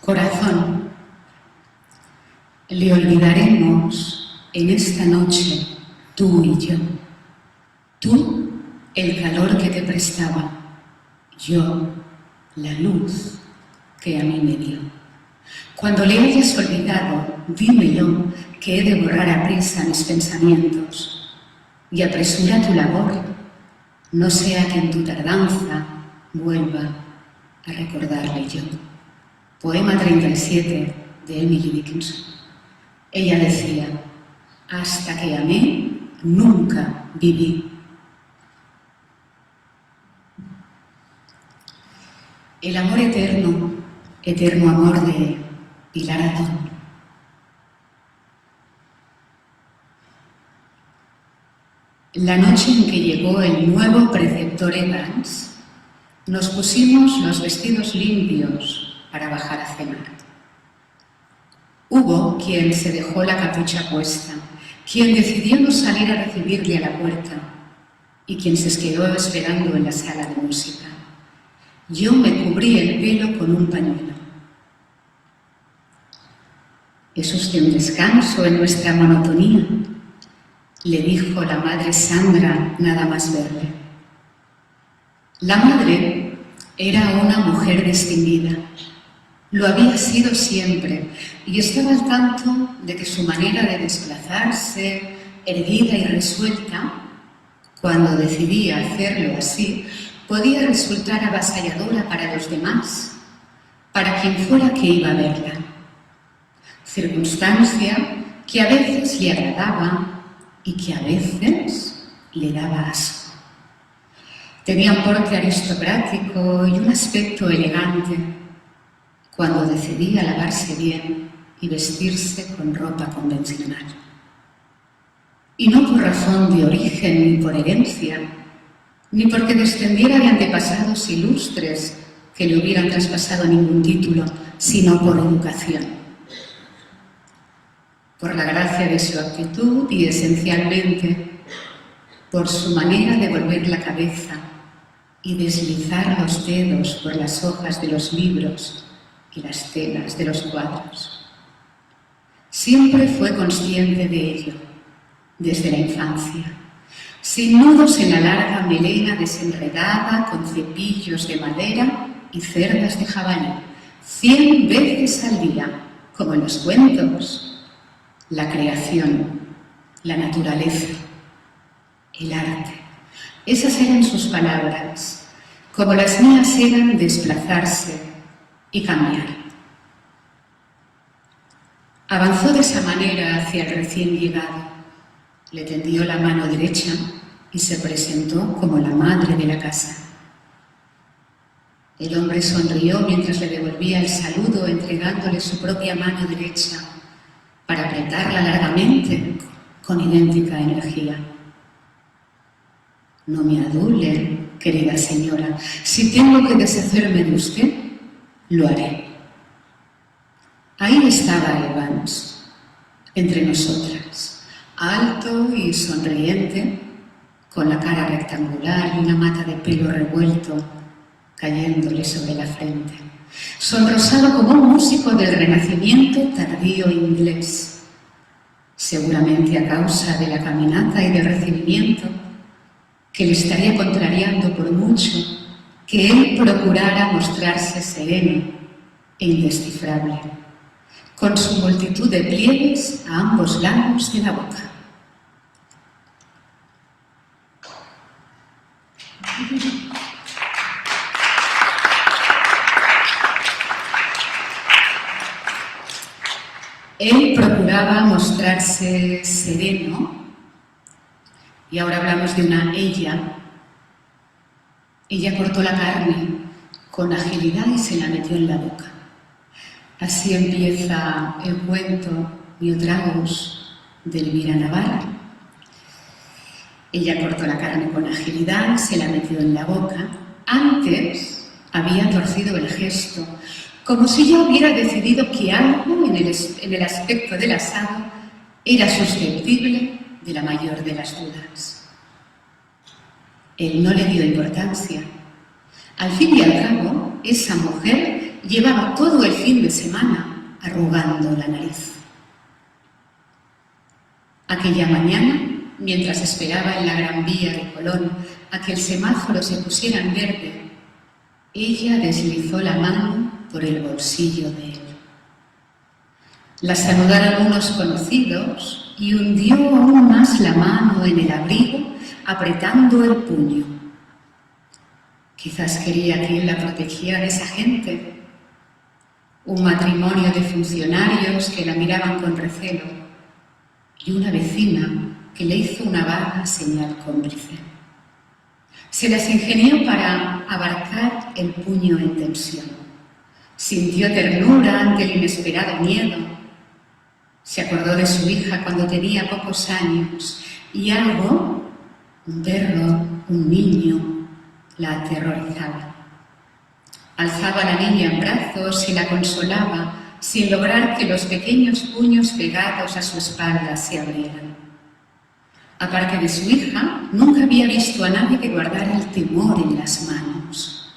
Corazón, le olvidaremos en esta noche, tú y yo. Tú, el calor que te prestaba, yo, la luz que a mí me dio. Cuando le hayas olvidado, dímelo, que he de borrar a prisa mis pensamientos. Y apresura tu labor, no sea que en tu tardanza vuelva a recordarle yo. Poema 37 de Emily Dickinson. Ella decía, hasta que amé, nunca viví. El amor eterno, eterno amor de Pilar Adón. La noche en que llegó el nuevo preceptor Evans, nos pusimos los vestidos limpios para bajar a cenar. Hubo quien se dejó la capucha puesta, quien decidió no salir a recibirle a la puerta y quien se quedó esperando en la sala de música. Yo me cubrí el pelo con un pañuelo. ¿Es usted un descanso en nuestra monotonía?, le dijo la madre Sandra nada más verle. La madre era una mujer distinguida. Lo había sido siempre y estaba al tanto de que su manera de desplazarse, erguida y resuelta, cuando decidía hacerlo así, podía resultar avasalladora para los demás, para quien fuera que iba a verla. Circunstancia que a veces le agradaba y que a veces le daba asco. Tenía un porte aristocrático y un aspecto elegante cuando decidía lavarse bien y vestirse con ropa convencional. Y no por razón de origen ni por herencia, ni porque descendiera de antepasados ilustres que le hubieran traspasado ningún título, sino por educación. Por la gracia de su actitud y esencialmente por su manera de volver la cabeza y deslizar los dedos por las hojas de los libros y las telas de los cuadros. Siempre fue consciente de ello, desde la infancia, sin nudos en la larga melena desenredada con cepillos de madera y cerdas de jabalí, 100 veces al día, como en los cuentos. La creación, la naturaleza, el arte. Esas eran sus palabras, como las mías eran desplazarse y cambiar. Avanzó de esa manera hacia el recién llegado. Le tendió la mano derecha y se presentó como la madre de la casa. El hombre sonrió mientras le devolvía el saludo, entregándole su propia mano derecha para apretarla largamente con idéntica energía. No me adule, querida señora. Si tengo que deshacerme de usted, lo haré. Ahí estaba Evans, entre nosotras, alto y sonriente, con la cara rectangular y una mata de pelo revuelto cayéndole sobre la frente. Sonrosado como un músico del Renacimiento tardío inglés, seguramente a causa de la caminata y del recibimiento que le estaría contrariando por mucho que él procurara mostrarse sereno e indescifrable, con su multitud de pliegues a ambos lados de la boca. Él procuraba mostrarse sereno, y ahora hablamos de una ella. Ella cortó la carne con agilidad y se la metió en la boca. Así empieza el cuento Miotragus de Elvira Navarra. Ella cortó la carne con agilidad, se la metió en la boca. Antes había torcido el gesto, como si ya hubiera decidido que algo en el aspecto del asado era susceptible de la mayor de las dudas. Él no le dio importancia. Al fin y al cabo, esa mujer llevaba todo el fin de semana arrugando la nariz. Aquella mañana, mientras esperaba en la Gran Vía de Colón a que el semáforo se pusiera en verde, ella deslizó la mano por el bolsillo de él. La saludaron unos conocidos y hundió aún más la mano en el abrigo, apretando el puño. Quizás quería que él la protegiera de esa gente. Un matrimonio de funcionarios que la miraban con recelo y una vecina que le hizo una vaga señal cómplice. Se las ingenió para abarcar el puño en tensión. Sintió ternura ante el inesperado miedo. Se acordó de su hija cuando tenía pocos años y algo, un perro, un niño, la aterrorizaba. Alzaba a la niña en brazos y la consolaba sin lograr que los pequeños puños pegados a su espalda se abrieran. Aparte de su hija, nunca había visto a nadie que guardara el temor en las manos.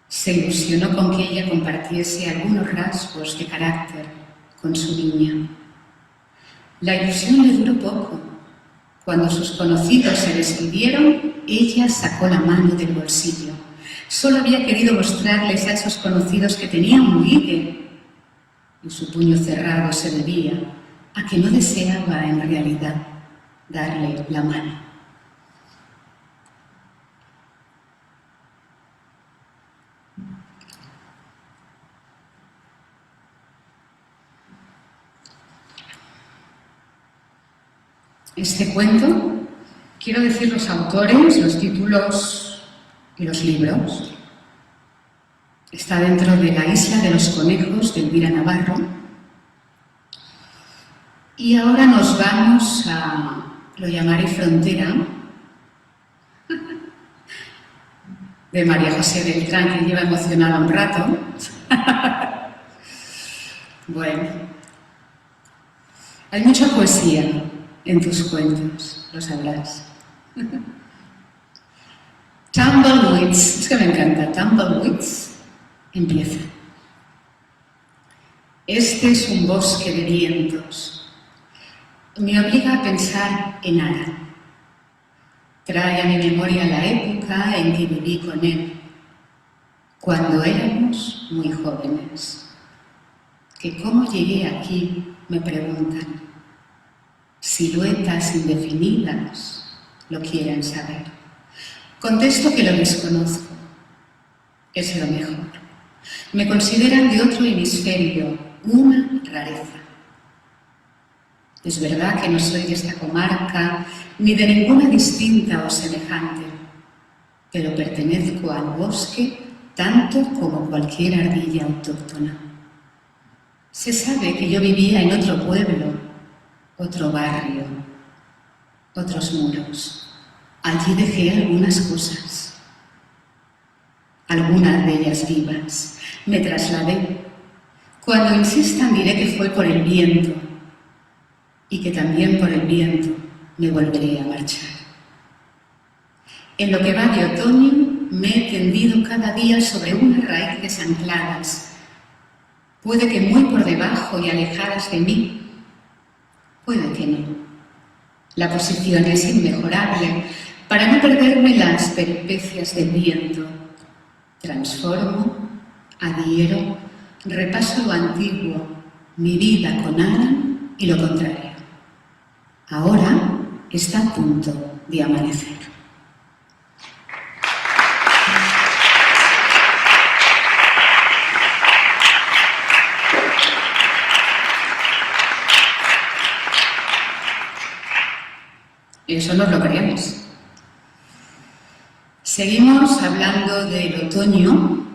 Se ilusionó con que ella compartiese algunos rasgos de carácter con su niña. La ilusión le duró poco. Cuando sus conocidos se despidieron, ella sacó la mano del bolsillo. Solo había querido mostrarles a esos conocidos que tenía un ligue, y su puño cerrado se debía a que no deseaba en realidad darle la mano. Este cuento, quiero decir los autores, los títulos y los libros. Está dentro de La isla de los conejos de Elvira Navarro. Y ahora nos vamos a Lo llamaré frontera, de María José Beltrán, que lleva emocionada un rato. Bueno, hay mucha poesía en tus cuentos, lo sabrás. Tumbleweeds, es que me encanta, Tumbleweeds, empieza. Este es un bosque de vientos. Me obliga a pensar en Ara. Trae a mi memoria la época en que viví con él, cuando éramos muy jóvenes. Que cómo llegué aquí, me preguntan. Siluetas indefinidas lo quieren saber. Contesto que lo desconozco. Es lo mejor. Me consideran de otro hemisferio, una rareza. Es verdad que no soy de esta comarca, ni de ninguna distinta o semejante, pero pertenezco al bosque tanto como cualquier ardilla autóctona. Se sabe que yo vivía en otro pueblo, otro barrio, otros muros. Allí dejé algunas cosas, algunas de ellas vivas. Me trasladé. Cuando insistan diré que fue por el viento, y que también por el viento me volveré a marchar. En lo que va de otoño me he tendido cada día sobre unas raíces ancladas, puede que muy por debajo y alejadas de mí, puede que no. La posición es inmejorable para no perderme las peripecias del viento. Transformo, adhiero, repaso lo antiguo, mi vida con Alan y lo contrario. Ahora está a punto de amanecer. eso nos lo creemos. Seguimos hablando del otoño,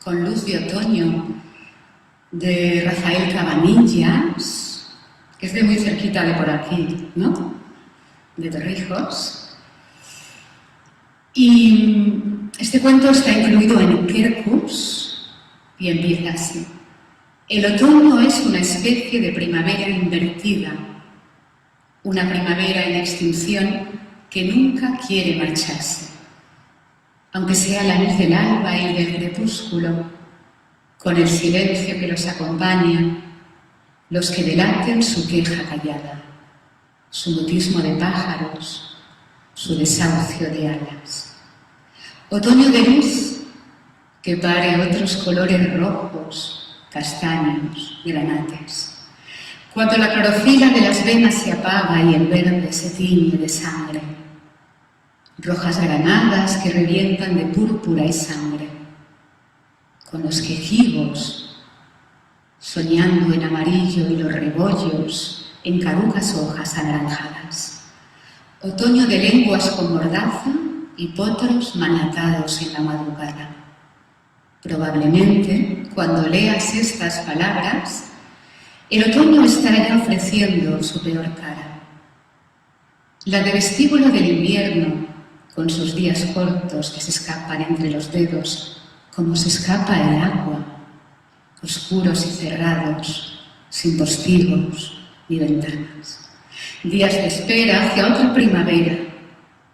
con Luz de Otoño, de Rafael Cabanillas, que es de muy cerquita de por aquí, ¿no? De Torrijos. Y este cuento está incluido en Quercus y empieza así. El otoño es una especie de primavera invertida, una primavera en extinción que nunca quiere marcharse. Aunque sea la luz del alba y del crepúsculo, con el silencio que los acompaña, los que delaten su queja callada, su mutismo de pájaros, su desahucio de alas. Otoño de luz que pare otros colores rojos, castaños, granates. Cuando la clorofila de las venas se apaga y el verde se tiñe de sangre. Rojas granadas que revientan de púrpura y sangre, con los quejigos soñando en amarillo y los rebollos en caducas hojas anaranjadas. Otoño de lenguas con mordaza y potros maniatados en la madrugada. Probablemente, cuando leas estas palabras, el otoño estará ya ofreciendo su peor cara. La de vestíbulo del invierno, con sus días cortos que se escapan entre los dedos, como se escapa el agua, oscuros y cerrados, sin postigos ni ventanas. Días de espera hacia otra primavera,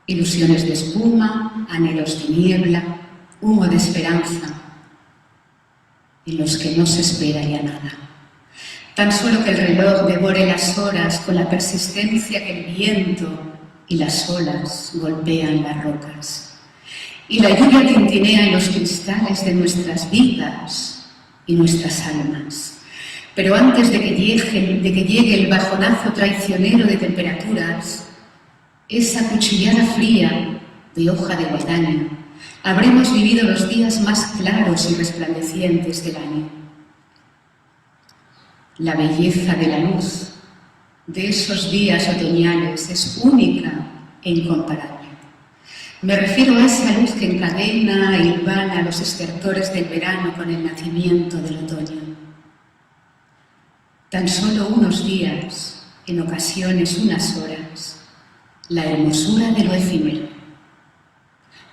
ilusiones de espuma, anhelos de niebla, humo de esperanza, en los que no se espera ya nada. Tan solo que el reloj devore las horas con la persistencia que el viento y las olas golpean las rocas. Y la lluvia tintinea en los cristales de nuestras vidas y nuestras almas. Pero antes de que llegue el bajonazo traicionero de temperaturas, esa cuchillada fría de hoja de guadaña, habremos vivido los días más claros y resplandecientes del año. La belleza de la luz de esos días otoñales es única e incomparable. Me refiero a esa luz que encadena e hilvana los estertores del verano con el nacimiento del otoño. Tan solo unos días, en ocasiones unas horas, la hermosura de lo efímero.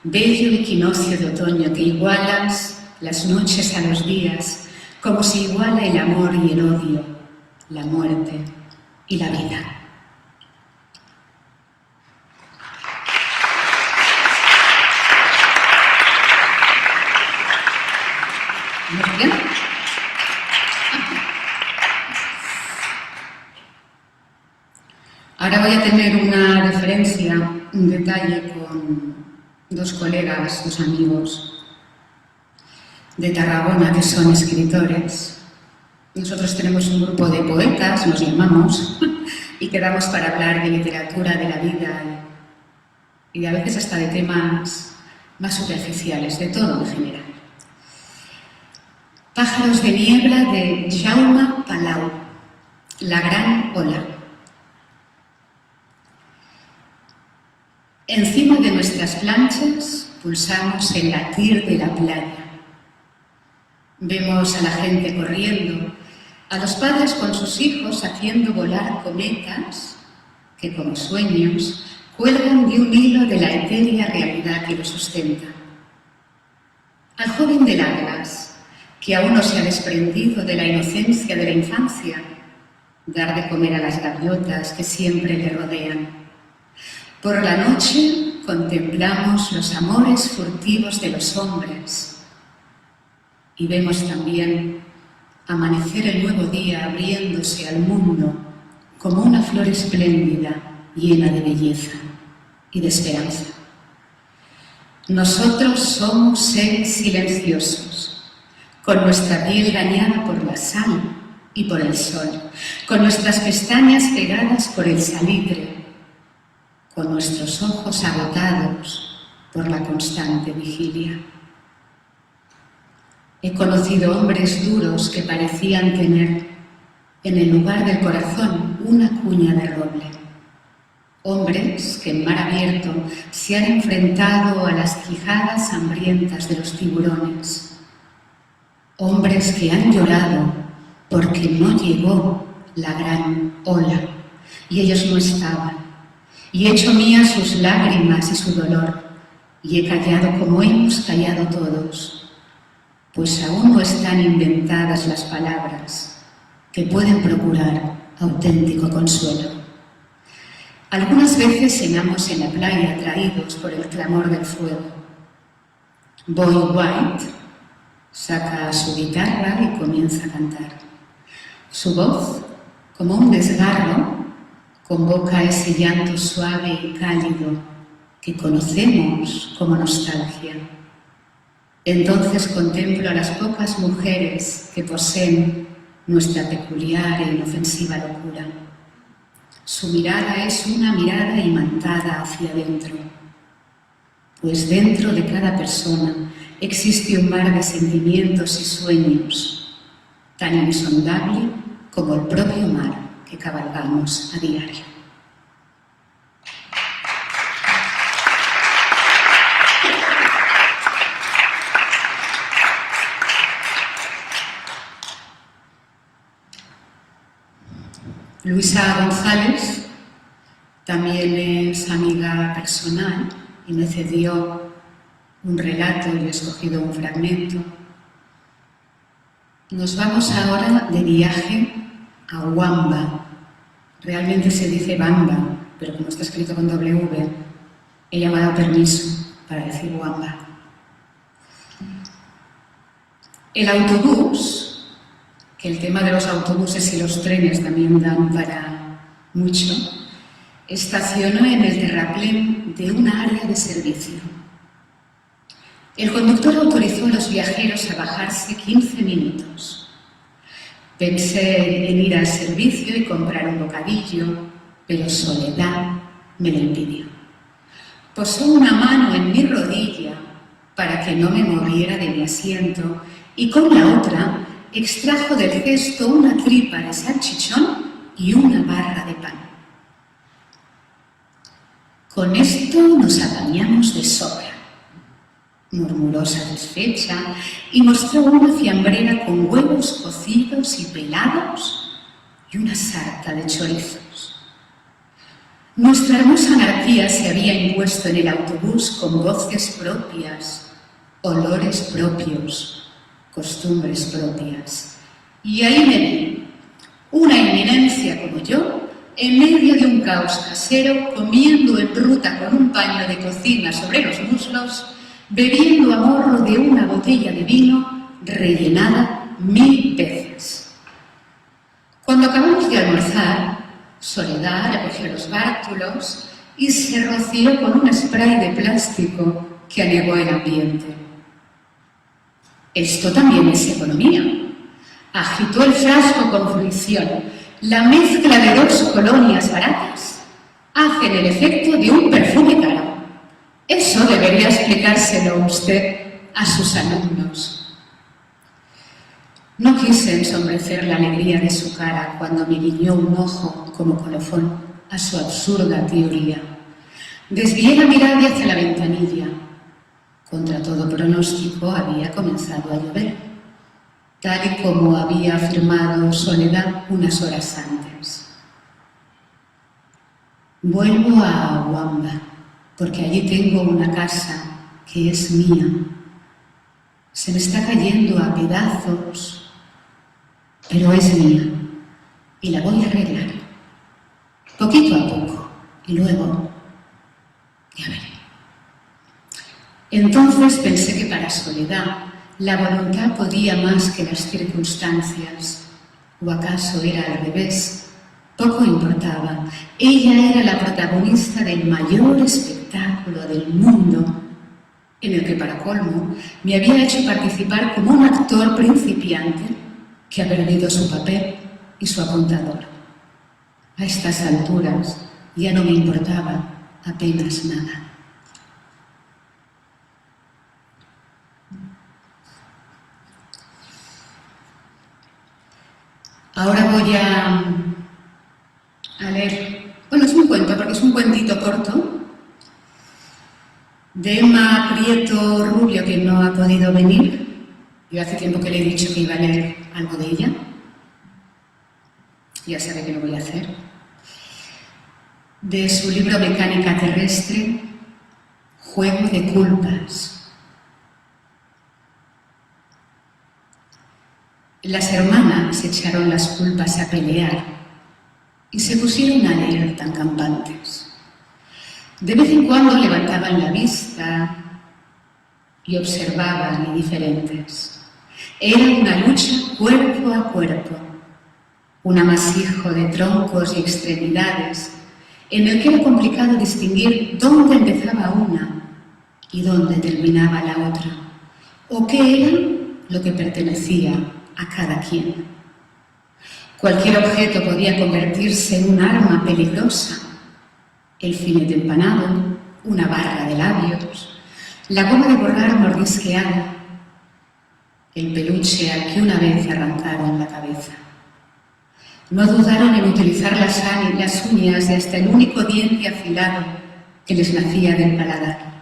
Bello equinoccio de otoño que igualas las noches a los días, como se iguala el amor y el odio, la muerte y la vida. ¿Muy bien? Ahora voy a tener una referencia, un detalle con dos colegas, dos amigos de Tarragona que son escritores. Nosotros tenemos un grupo de poetas, nos llamamos, y quedamos para hablar de literatura, de la vida y a veces hasta de temas más superficiales, de todo en general. Pájaros de niebla de Jaume Palau, La gran ola. Encima de nuestras planchas pulsamos el latir de la playa. Vemos a la gente corriendo, a los padres con sus hijos haciendo volar cometas que, como sueños, cuelgan de un hilo de la etérea realidad que los sustenta. Al joven del Atlas, que aún no se ha desprendido de la inocencia de la infancia, dar de comer a las gaviotas que siempre le rodean. Por la noche contemplamos los amores furtivos de los hombres y vemos también amanecer el nuevo día abriéndose al mundo como una flor espléndida llena de belleza y de esperanza. Nosotros somos seres silenciosos, con nuestra piel dañada por la sal y por el sol, con nuestras pestañas pegadas por el salitre, con nuestros ojos agotados por la constante vigilia. He conocido hombres duros que parecían tener en el lugar del corazón una cuña de roble. Hombres que en mar abierto se han enfrentado a las quijadas hambrientas de los tiburones. Hombres que han llorado porque no llegó la gran ola y ellos no estaban. Y he hecho mías sus lágrimas y su dolor y he callado como hemos callado todos, pues aún no están inventadas las palabras que pueden procurar auténtico consuelo. Algunas veces cenamos en la playa atraídos por el clamor del fuego. Boy White saca su guitarra y comienza a cantar. Su voz, como un desgarro, convoca ese llanto suave y cálido que conocemos como nostalgia. Entonces contemplo a las pocas mujeres que poseen nuestra peculiar e inofensiva locura. Su mirada es una mirada imantada hacia adentro, pues dentro de cada persona existe un mar de sentimientos y sueños, tan insondable como el propio mar que cabalgamos a diario. Luisa González también es amiga personal y me cedió un relato y he escogido un fragmento. Nos vamos ahora de viaje a Wamba. Realmente se dice Bamba, pero como está escrito con W, ella me ha dado permiso para decir Wamba. El autobús, que el tema de los autobuses y los trenes también dan para mucho, estacionó en el terraplén de un área de servicio. El conductor autorizó a los viajeros a bajarse 15 minutos. Pensé en ir al servicio y comprar un bocadillo, pero Soledad me lo impidió. Posó una mano en mi rodilla para que no me moviera de mi asiento y con la otra extrajo del cesto una tripa de salchichón y una barra de pan. Con esto nos apañamos de sobra, murmuró satisfecha y mostró una fiambrera con huevos cocidos y pelados y una sarta de chorizos. Nuestra hermosa anarquía se había impuesto en el autobús con voces propias, olores propios, costumbres propias. Y ahí me vi, una eminencia como yo, en medio de un caos casero, comiendo en ruta con un paño de cocina sobre los muslos, bebiendo a morro de una botella de vino rellenada 1000 veces. Cuando acabamos de almorzar, Soledad recogió los bártulos y se roció con un spray de plástico que anegó el ambiente. Esto también es economía. Agitó el frasco con fruición. La mezcla de 2 colonias baratas hacen el efecto de un perfume caro. Eso debería explicárselo usted a sus alumnos. No quise ensombrecer la alegría de su cara cuando me guiñó un ojo como colofón a su absurda teoría. Desvié la mirada hacia la ventanilla. Contra todo pronóstico había comenzado a llover, tal y como había afirmado Soledad unas horas antes. Vuelvo a Wamba, porque allí tengo una casa que es mía. Se me está cayendo a pedazos, pero es mía y la voy a arreglar, poquito a poco, y luego ya veré. Entonces pensé que para Soledad la voluntad podía más que las circunstancias, o acaso era al revés, poco importaba. Ella era la protagonista del mayor espectáculo del mundo, en el que para colmo me había hecho participar como un actor principiante que ha perdido su papel y su apuntador. A estas alturas ya no me importaba apenas nada. Ahora voy a leer, bueno, es un cuento, porque es un cuentito De Emma Prieto Rubio, que no ha podido venir. Yo hace tiempo que le he dicho que iba a leer algo de ella. Ya sabe que lo voy a hacer. De su libro Mecánica terrestre, Juego de culpas. Las hermanas echaron las culpas a pelear y se pusieron a leer tan campantes. De vez en cuando levantaban la vista y observaban indiferentes. Era una lucha cuerpo a cuerpo, un amasijo de troncos y extremidades en el que era complicado distinguir dónde empezaba una y dónde terminaba la otra, o qué era lo que pertenecía a cada quien. Cualquier objeto podía convertirse en un arma peligrosa: el filete empanado, una barra de labios, la goma de borrar mordisqueada, el peluche al que una vez arrancaron la cabeza. No dudaron en utilizar las uñas y hasta el único diente afilado que les nacía del paladar.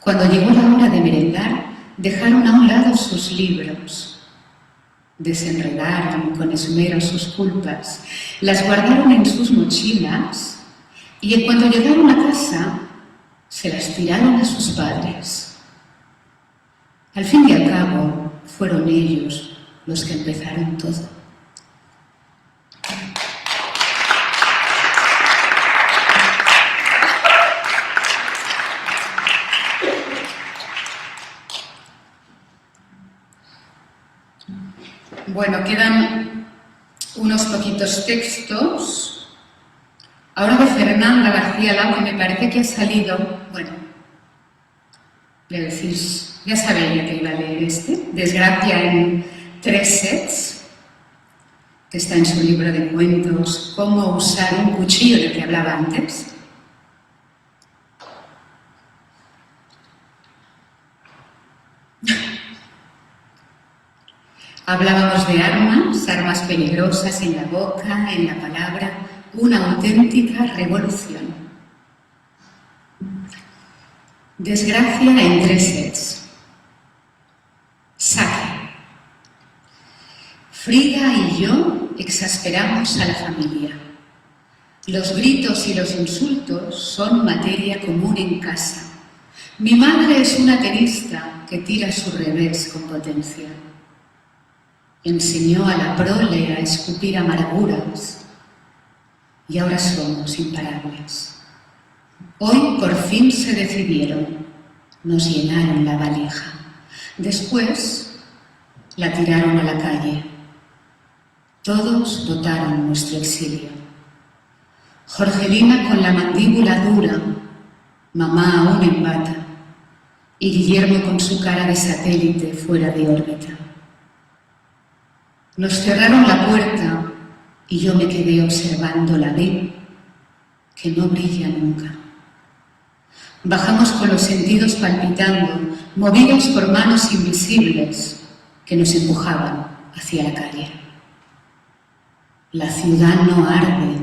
Cuando llegó la hora de merendar, dejaron a un lado sus libros, desenredaron con esmero sus culpas, las guardaron en sus mochilas y en cuanto llegaron a casa, se las tiraron a sus padres. Al fin y al cabo, fueron ellos los que empezaron todo. Bueno, quedan unos poquitos textos. Ahora de Fernanda García Lau, que me parece que ha salido, bueno, le decís, ya sabía que iba a leer este, Desgracia en 3 sets, que está en su libro de cuentos, Cómo usar un cuchillo, del que hablaba antes. Hablábamos de armas peligrosas en la boca, en la palabra, una auténtica revolución. Desgracia en 3 sets. Saque. Frida y yo exasperamos a la familia. Los gritos y los insultos son materia común en casa. Mi madre es una tenista que tira su revés con potencia. Enseñó a la prole a escupir amarguras y ahora somos imparables. Hoy por fin se decidieron, nos llenaron la valija. Después la tiraron a la calle. Todos votaron nuestro exilio. Jorgelina con la mandíbula dura, mamá aún en bata, y Guillermo con su cara de satélite fuera de órbita. Nos cerraron la puerta y yo me quedé observando la B, que no brilla nunca. Bajamos con los sentidos palpitando, movidos por manos invisibles que nos empujaban hacia la calle. La ciudad no arde,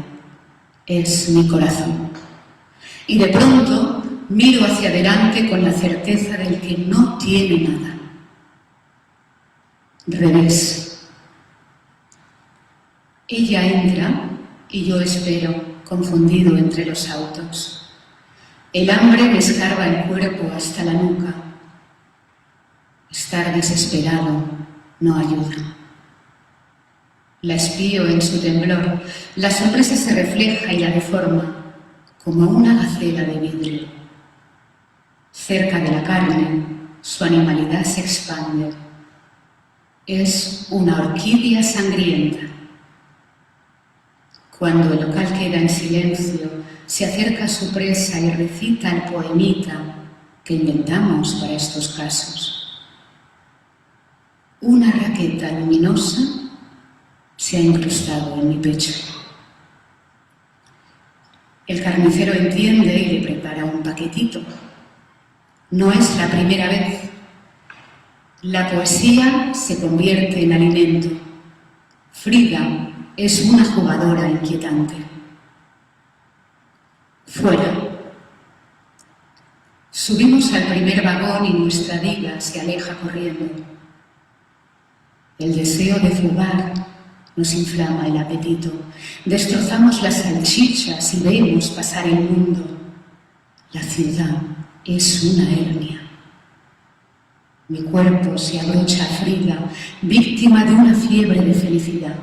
es mi corazón. Y de pronto miro hacia adelante con la certeza del que no tiene nada. Revés. Ella entra y yo espero, confundido entre los autos. El hambre me escarba el cuerpo hasta la nuca. Estar desesperado no ayuda. La espío en su temblor. La sorpresa se refleja y la deforma, como una gacela de vidrio. Cerca de la carne, su animalidad se expande. Es una orquídea sangrienta. Cuando el local queda en silencio, se acerca a su presa y recita el poemita que inventamos para estos casos. Una raqueta luminosa se ha incrustado en mi pecho. El carnicero entiende y le prepara un paquetito. No es la primera vez. La poesía se convierte en alimento. Frida es una jugadora inquietante. Fuera. Subimos al primer vagón y nuestra diva se aleja corriendo. El deseo de fugar nos inflama el apetito. Destrozamos las salchichas y vemos pasar el mundo. La ciudad es una hernia. Mi cuerpo se abrocha a Frida, víctima de una fiebre de felicidad.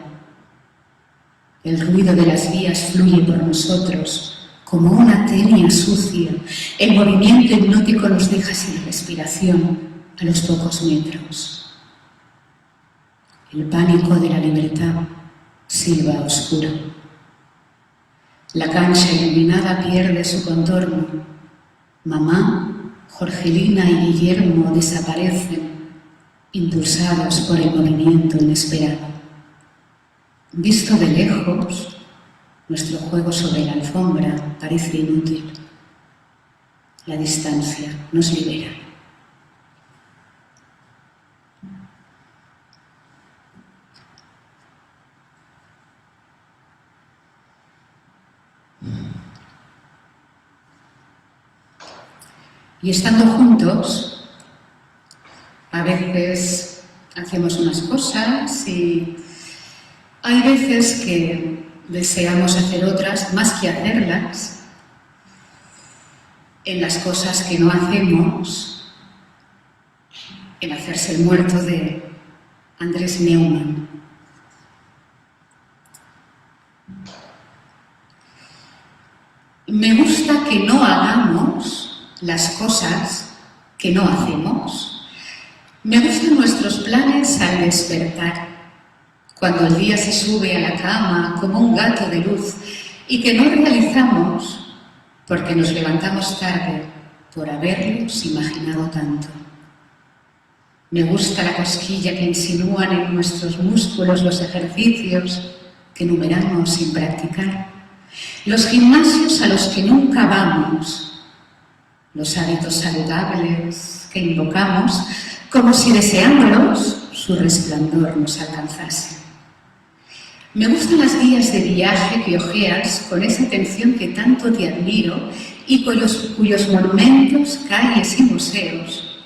El ruido de las vías fluye por nosotros como una tenia sucia. El movimiento hipnótico nos deja sin respiración a los pocos metros. El pánico de la libertad silba oscuro. La cancha iluminada pierde su contorno. Mamá, Jorgelina y Guillermo desaparecen, impulsados por el movimiento inesperado. Visto de lejos, nuestro juego sobre la alfombra parece inútil. La distancia nos libera. Y estando juntos, a veces hacemos unas cosas y hay veces que deseamos hacer otras más que hacerlas. En las cosas que no hacemos, en hacerse el muerto de Andrés Neumann. Me gusta que no hagamos las cosas que no hacemos. Me gustan nuestros planes al despertar, cuando el día se sube a la cama como un gato de luz y que no realizamos porque nos levantamos tarde por haberlos imaginado tanto. Me gusta la cosquilla que insinúan en nuestros músculos los ejercicios que enumeramos sin practicar, los gimnasios a los que nunca vamos, los hábitos saludables que invocamos como si deseándolos su resplandor nos alcanzase. Me gustan las guías de viaje que hojeas con esa atención que tanto te admiro y cuyos monumentos, calles y museos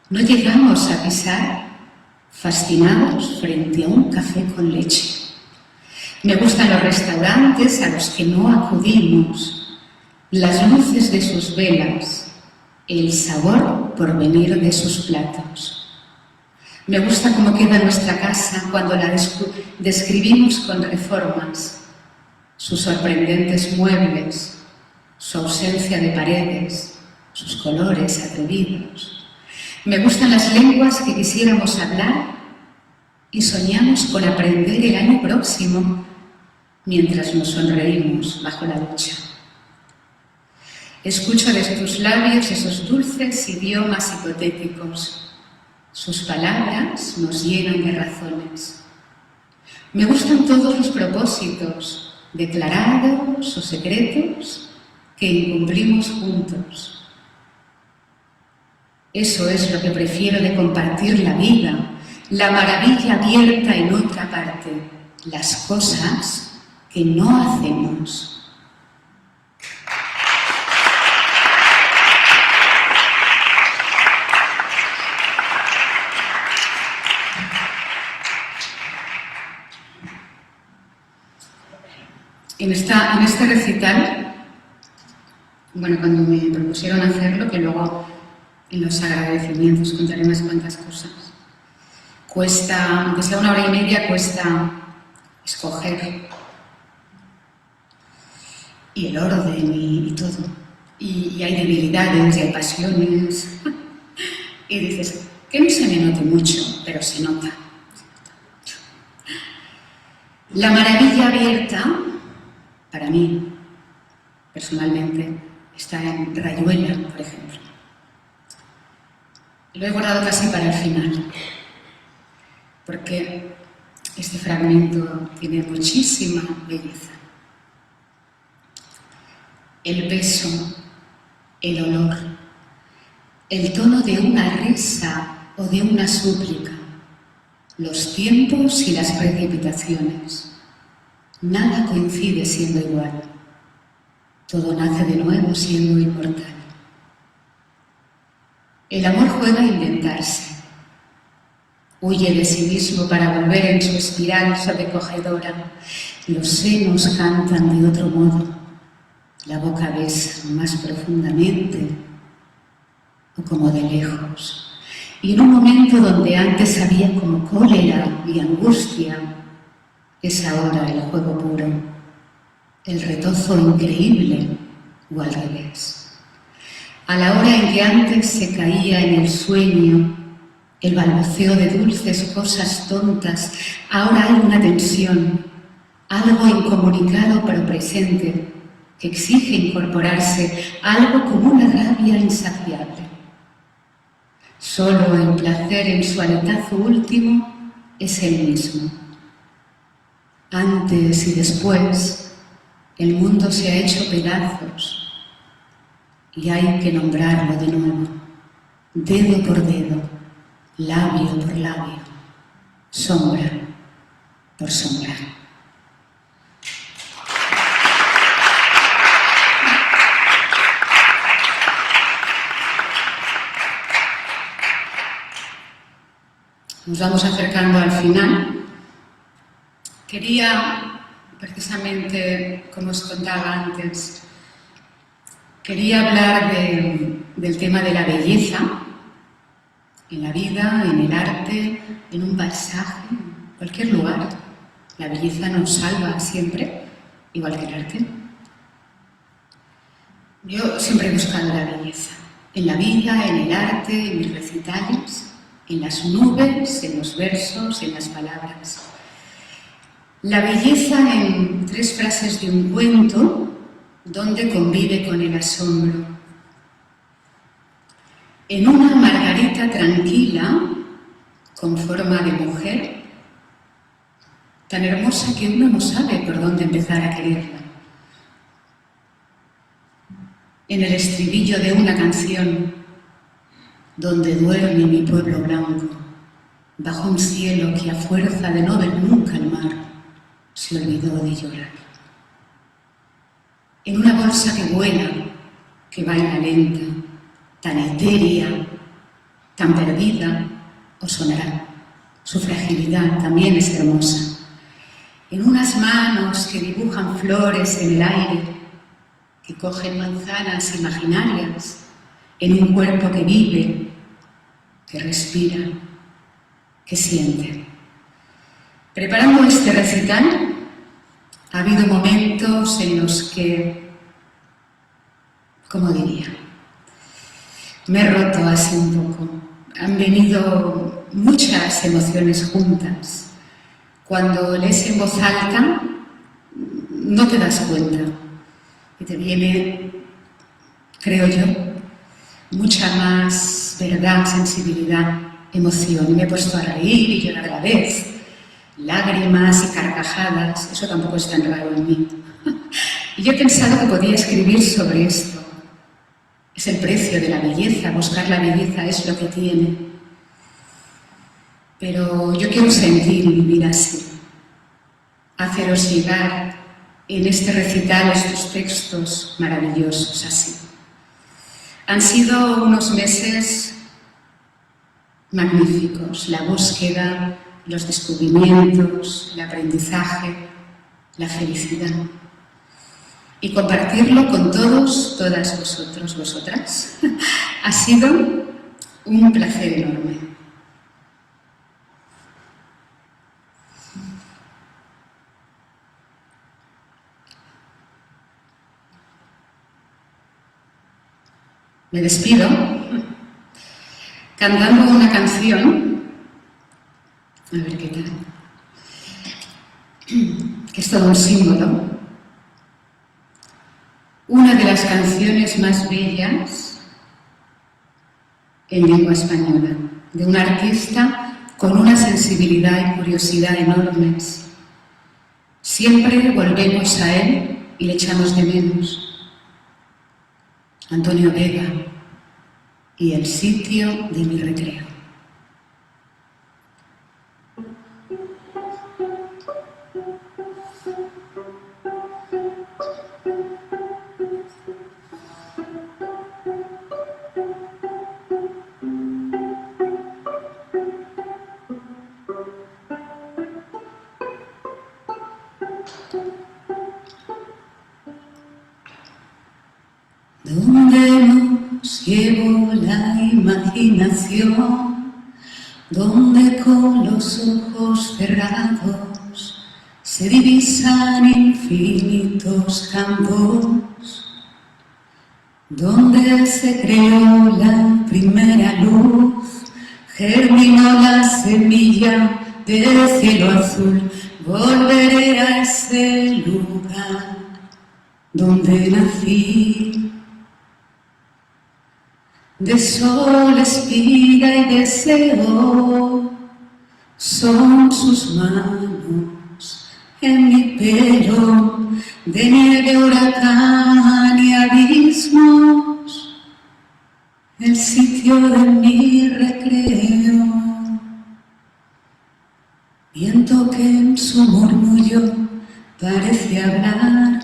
no llegamos a pisar fascinados frente a un café con leche. Me gustan los restaurantes a los que no acudimos, las luces de sus velas, el sabor por venir de sus platos. Me gusta cómo queda nuestra casa cuando la describimos con reformas, sus sorprendentes muebles, su ausencia de paredes, sus colores atrevidos. Me gustan las lenguas que quisiéramos hablar y soñamos con aprender el año próximo mientras nos sonreímos bajo la ducha. Escucho desde tus labios esos dulces idiomas hipotéticos. Sus palabras nos llenan de razones. Me gustan todos los propósitos, declarados o secretos, que incumplimos juntos. Eso es lo que prefiero de compartir la vida, la maravilla abierta en otra parte, las cosas que no hacemos. En este recital, bueno, cuando me propusieron hacerlo, que luego en los agradecimientos contaré unas cuantas cosas, cuesta, aunque sea 1 hora y media, cuesta escoger y el orden y todo. Y hay debilidades y hay pasiones. Y dices, que no se me note mucho, pero se nota. La maravilla abierta, para mí, personalmente, está en Rayuela, por ejemplo. Lo he guardado casi para el final, porque este fragmento tiene muchísima belleza. El beso, el olor, el tono de una risa o de una súplica, los tiempos y las precipitaciones. Nada coincide siendo igual. Todo nace de nuevo siendo inmortal. El amor juega a inventarse. Huye de sí mismo para volver en su espiral sobrecogedora. Los senos cantan de otro modo. La boca besa más profundamente o como de lejos. Y en un momento donde antes había como cólera y angustia, es ahora el juego puro, el retozo increíble o al revés. A la hora en que antes se caía en el sueño, el balbuceo de dulces cosas tontas, ahora hay una tensión, algo incomunicado pero presente, que exige incorporarse, algo como una rabia insaciable. Solo el placer en su aletazo último es el mismo. Antes y después, el mundo se ha hecho pedazos y hay que nombrarlo de nuevo, dedo por dedo, labio por labio, sombra por sombra. Nos vamos acercando al final. Quería, precisamente, como os contaba antes, quería hablar del tema de la belleza en la vida, en el arte, en un paisaje, en cualquier lugar. La belleza nos salva siempre, igual que el arte. Yo siempre he buscado la belleza, en la vida, en el arte, en mis recitales, en las nubes, en los versos, en las palabras. La belleza en 3 frases de un cuento donde convive con el asombro. En una margarita tranquila, con forma de mujer, tan hermosa que uno no sabe por dónde empezar a quererla. En el estribillo de una canción, donde duerme mi pueblo blanco, bajo un cielo que a fuerza de no ver nunca el mar, se olvidó de llorar. En una bolsa que vuela, que baila lenta, tan etérea, tan perdida, os sonará. Su fragilidad también es hermosa. En unas manos que dibujan flores en el aire, que cogen manzanas imaginarias, en un cuerpo que vive, que respira, que siente. Preparando este recital, ha habido momentos en los que, ¿cómo diría? Me he roto así un poco. Han venido muchas emociones juntas. Cuando lees en voz alta, no te das cuenta. Y te viene, creo yo, mucha más verdad, sensibilidad, emoción. Y me he puesto a reír y llorar a la vez. Lágrimas y carcajadas, eso tampoco es tan raro en mí. Y yo he pensado que podía escribir sobre esto. Es el precio de la belleza, buscar la belleza es lo que tiene. Pero yo quiero sentir y vivir así. Haceros llegar en este recital estos textos maravillosos así. Han sido unos meses magníficos, la búsqueda, los descubrimientos, el aprendizaje, la felicidad. Y compartirlo con todos, todas vosotros, vosotras, ha sido un placer enorme. Me despido cantando una canción, a ver qué tal, que es todo un símbolo. Una de las canciones más bellas en lengua española, de un artista con una sensibilidad y curiosidad enormes. Siempre volvemos a él y le echamos de menos. Antonio Vega y el sitio de mi recreo. donde nos llevó la imaginación, donde con los ojos cerrados se divisan infinitos campos, donde se creó la primera luz, germinó la semilla del cielo azul. Volveré a ese lugar donde nací. De sol, espiga y deseo son sus manos en mi pelo, de nieve, huracán y abismos, el sitio de mi recreo. Viento que en su murmullo parece hablar,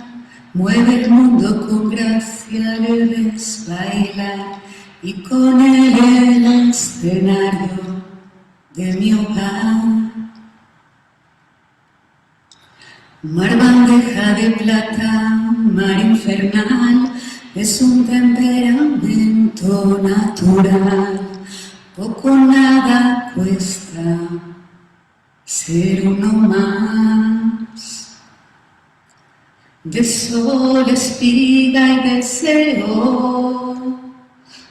mueve el mundo con gracia, le ves bailar, y con él el escenario de mi hogar. Mar bandeja de plata, mar infernal, es un temperamento natural, poco nada cuesta ser uno más. De sol, espiga y deseo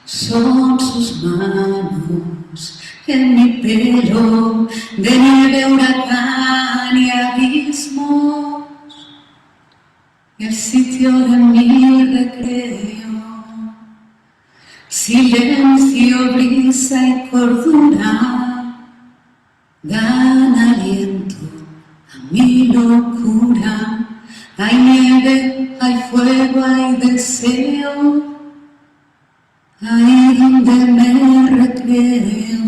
son sus manos en mi pelo, de nieve, huracán y abismos, el sitio de mi recreo. Silencio, brisa y cordura dan aliento a mi locura. Hay nieve, hay fuego, hay deseo, ahí donde me recreo,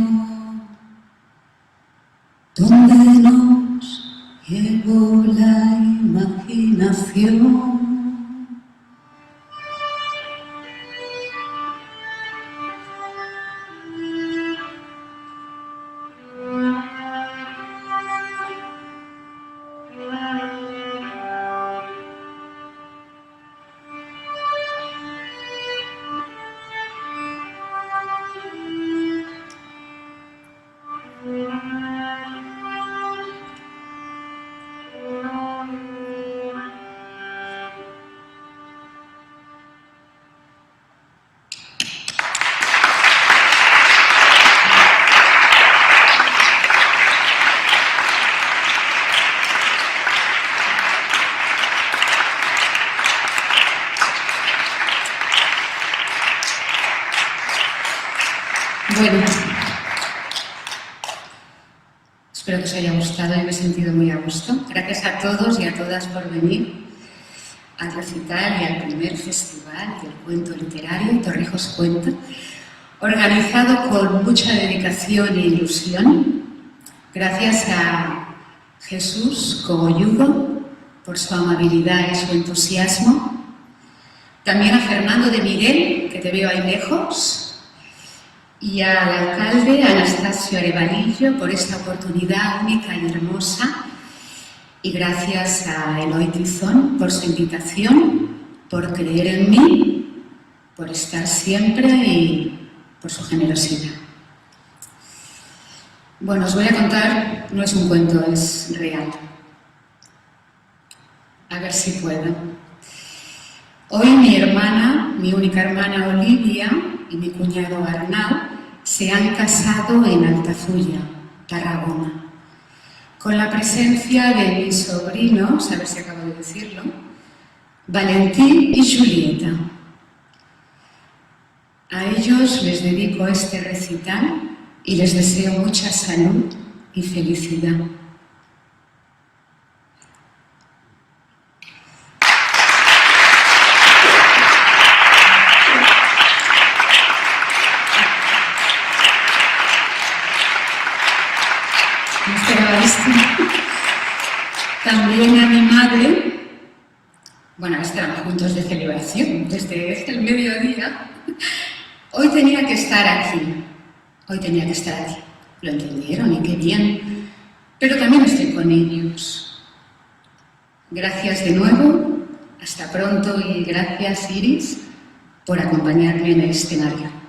donde nos llevó la imaginación. Bueno, espero que os haya gustado y me he sentido muy a gusto. Gracias a todos y a todas por venir al recital y al primer festival del cuento literario, Torrijos Cuenta, organizado con mucha dedicación e ilusión. Gracias a Jesús Cogolludo por su amabilidad y su entusiasmo. También a Fernando de Miguel, que te veo ahí lejos. Y al alcalde Anastasio Arevalillo por esta oportunidad única y hermosa. Y gracias a Eloy Tizón por su invitación, por creer en mí, por estar siempre y por su generosidad. Bueno, os voy a contar, no es un cuento, es real. A ver si puedo. Hoy mi hermana, mi única hermana Olivia, y mi cuñado Arnau se han casado en Altafulla, Tarragona, con la presencia de mis sobrinos, a ver si acabo de decirlo, Valentín y Julieta. A ellos les dedico este recital y les deseo mucha salud y felicidad. También a mi madre, bueno, estábamos juntos de celebración desde el mediodía. Hoy tenía que estar aquí, Lo entendieron y qué bien, pero también estoy con ellos. Gracias de nuevo, hasta pronto y gracias Iris por acompañarme en el escenario.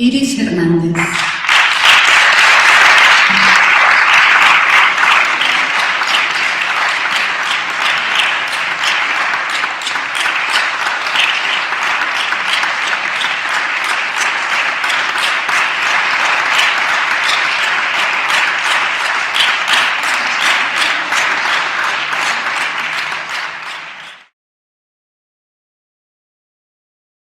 Iris Hernández.